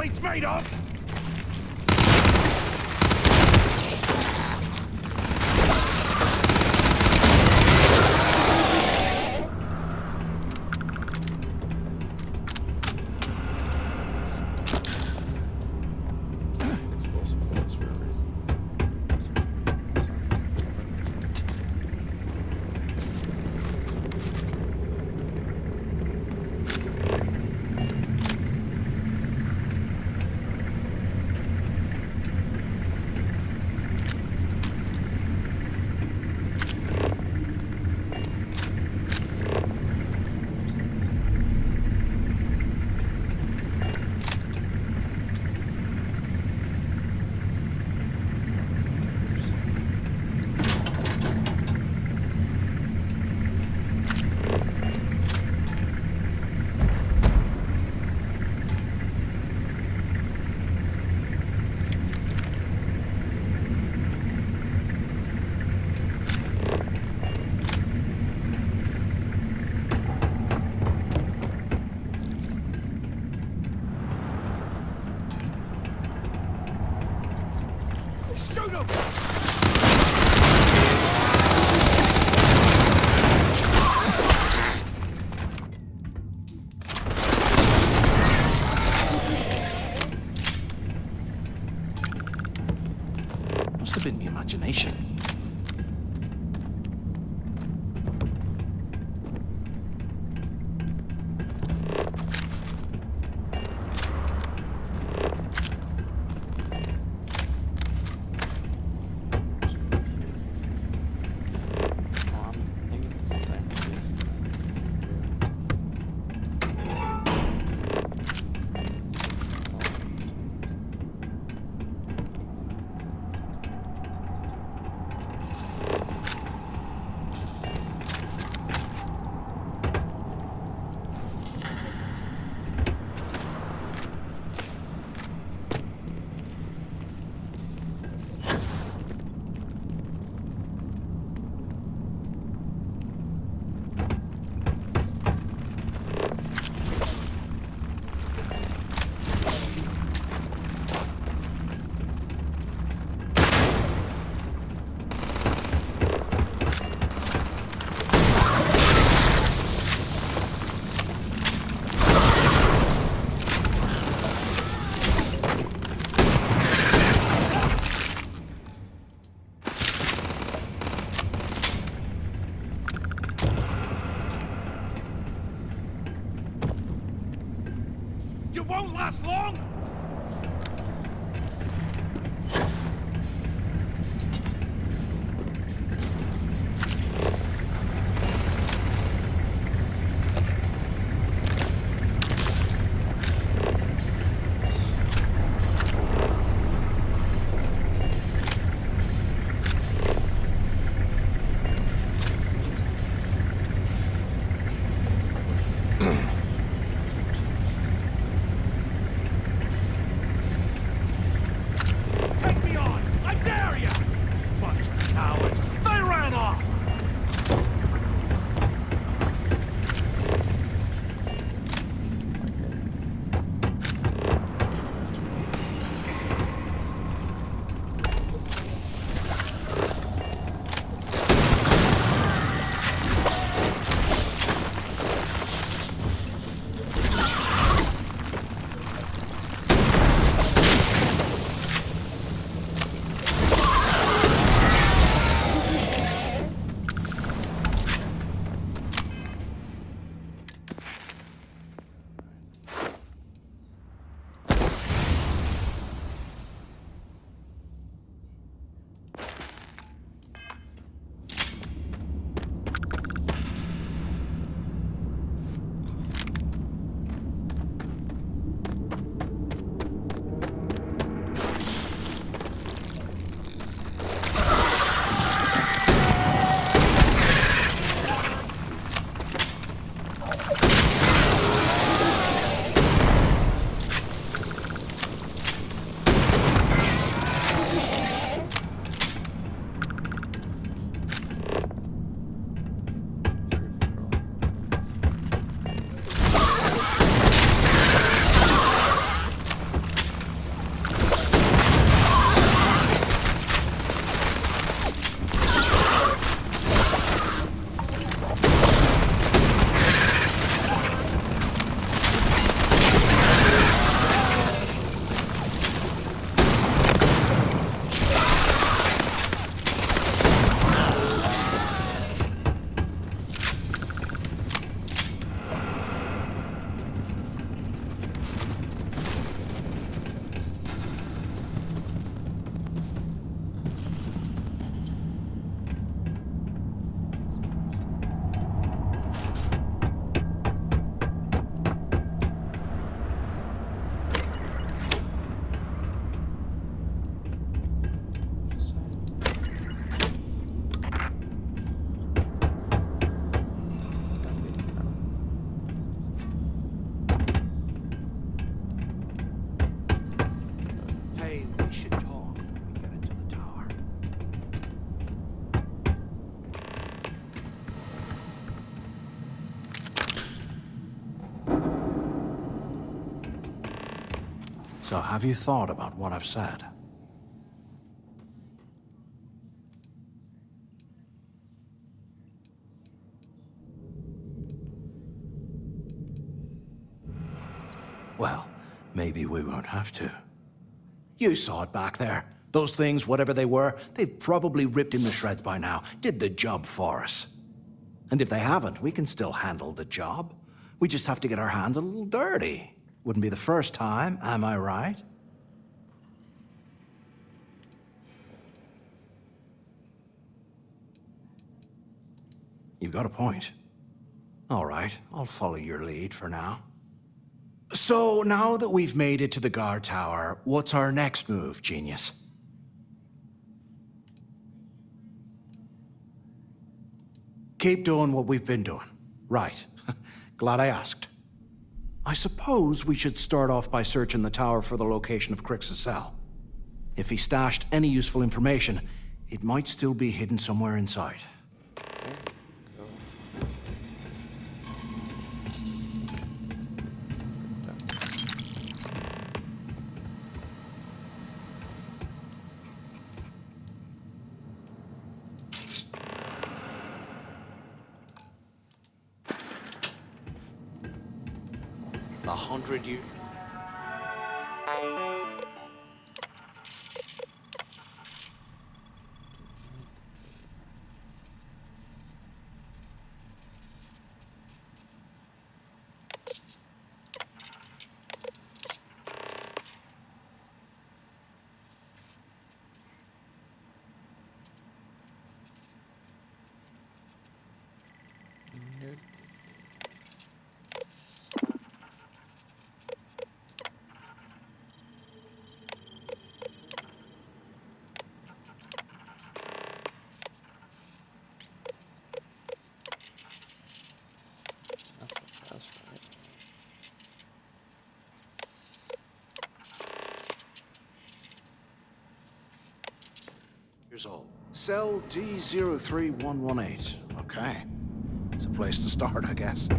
Fleet's made of! you won't last long? Take me on! I dare you! Bunch of cowards! They ran off! Hey, we should talk when we get into the tower. So have you thought about what I've said? Well, maybe we won't have to. You saw it back there. Those things, whatever they were, they've probably ripped him to shreds by now. Did the job for us. And if they haven't, we can still handle the job. We just have to get our hands a little dirty. Wouldn't be the first time, am I right? You've got a point. All right, I'll follow your lead for now. So, now that we've made it to the guard tower, what's our next move, genius? Keep doing what we've been doing. Right. Glad I asked. I suppose we should start off by searching the tower for the location of Crix's cell. If he stashed any useful information, it might still be hidden somewhere inside. $100 here. That's a pass, right? Here's all. Cell D03118. Okay. It's a place to start, I guess.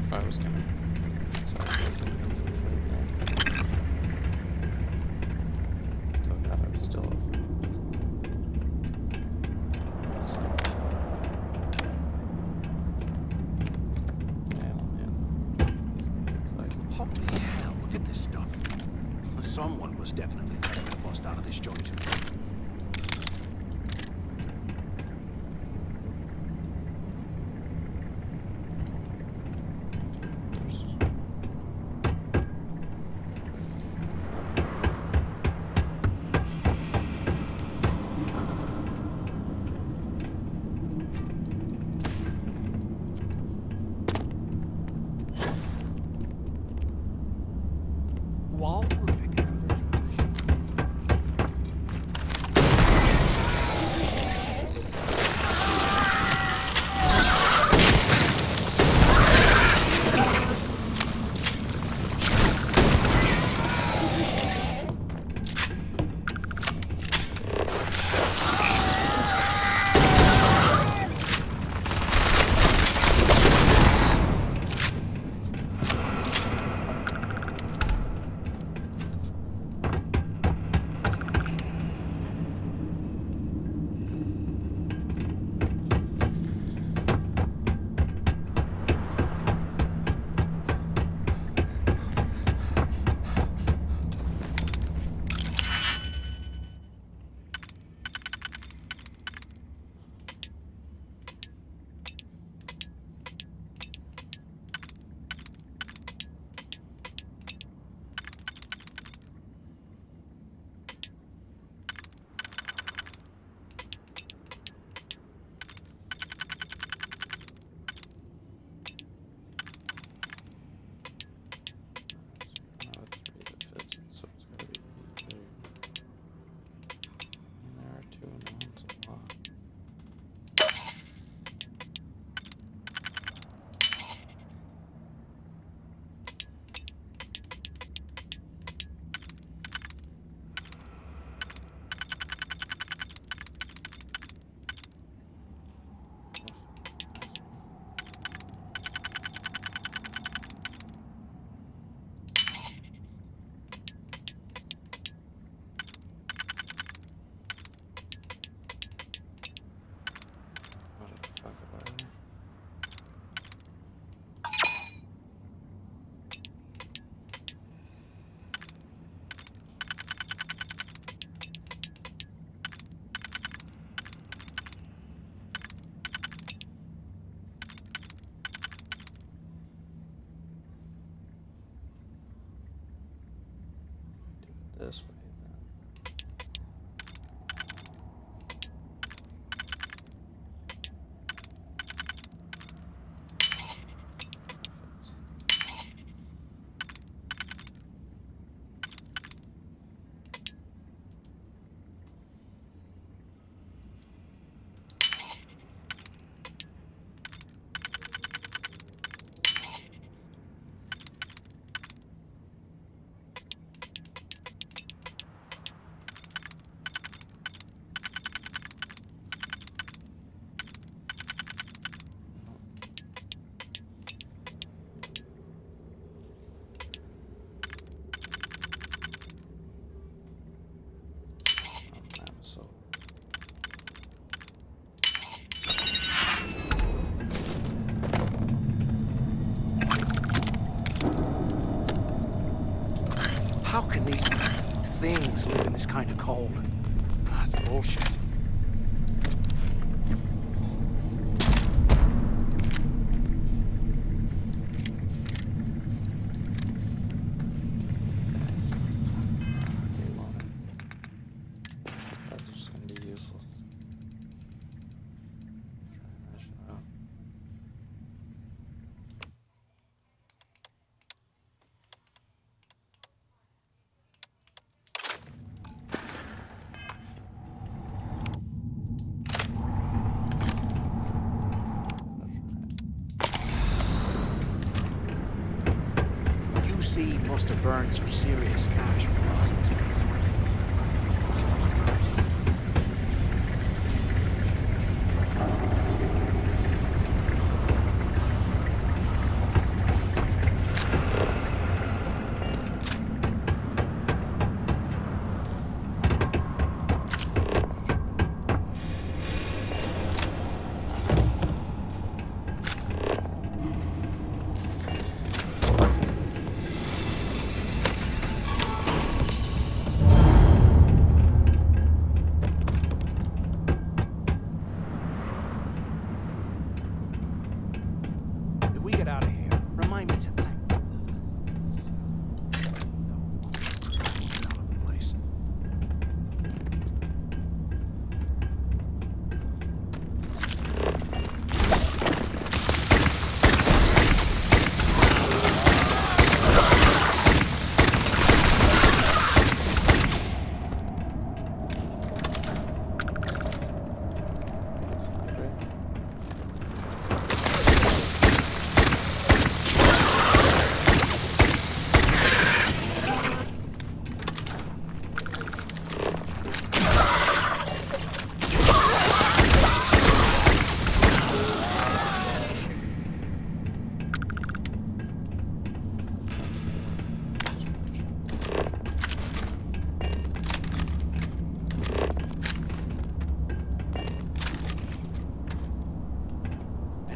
Fire was coming. Oh god, I'm still up. Holy hell, look at this stuff. Someone was definitely trying to bust out of this joint. There's this way then. How can these things live in this kind of cold? That's bullshit. That's just gonna be useless. Try and measure out. UC must have burned some serious cash when we lost this place. If we get out of here, remind me to thank out of the place.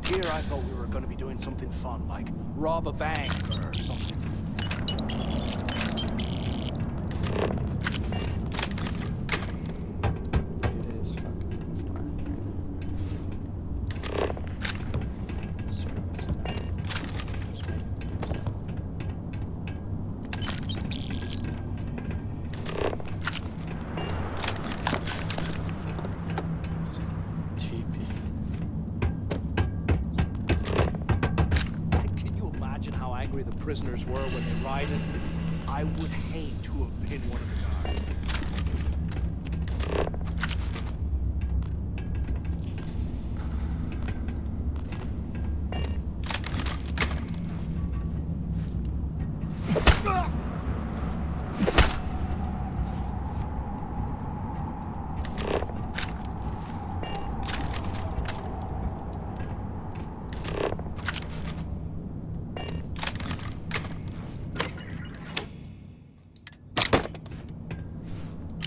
Here I thought we were going to be doing something fun, like rob a bank or something. It is fucking fine. Just make it TP. Can you imagine how angry the prisoners were when they rioted? I would hate to have been one of the guards.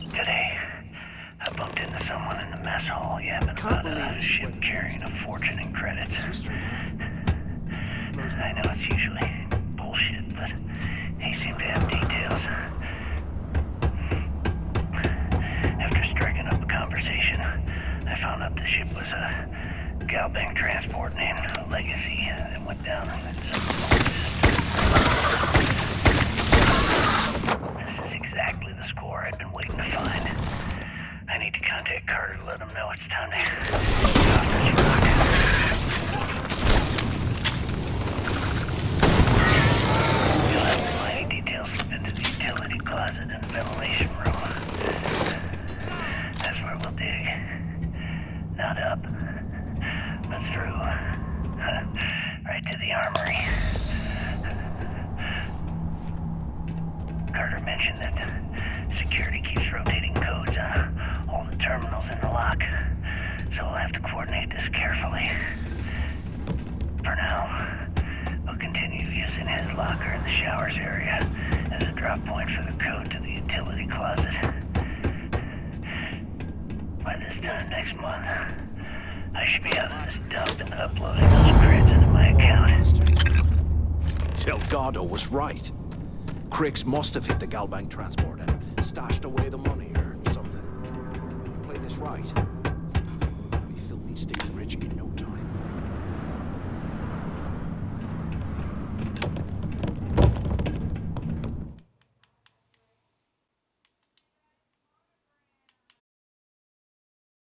Today, I bumped into someone in the mess hall yapping about a ship carrying a fortune in credits. I know it's usually bullshit, but he seemed to have details. After striking up a conversation, I found out the ship was a Galbank transport named Legacy that went down in some This is exactly the score Carter, let him know it's time to get off this rock. You'll have the mining details slip into the utility closet and ventilation room. That's where we'll dig. Not up, but through. Right to the armory. Carter mentioned that security keeps rotating codes on all the terminals in the lock, so we'll have to coordinate this carefully. For now, we'll continue using his locker in the showers area as a drop point for the code to the utility closet. By this time next month, I should be out of this dump and uploading those creds into my account. Delgado was right. Cricks must have hit the Galbank transport and stashed away the money or something. Play this right.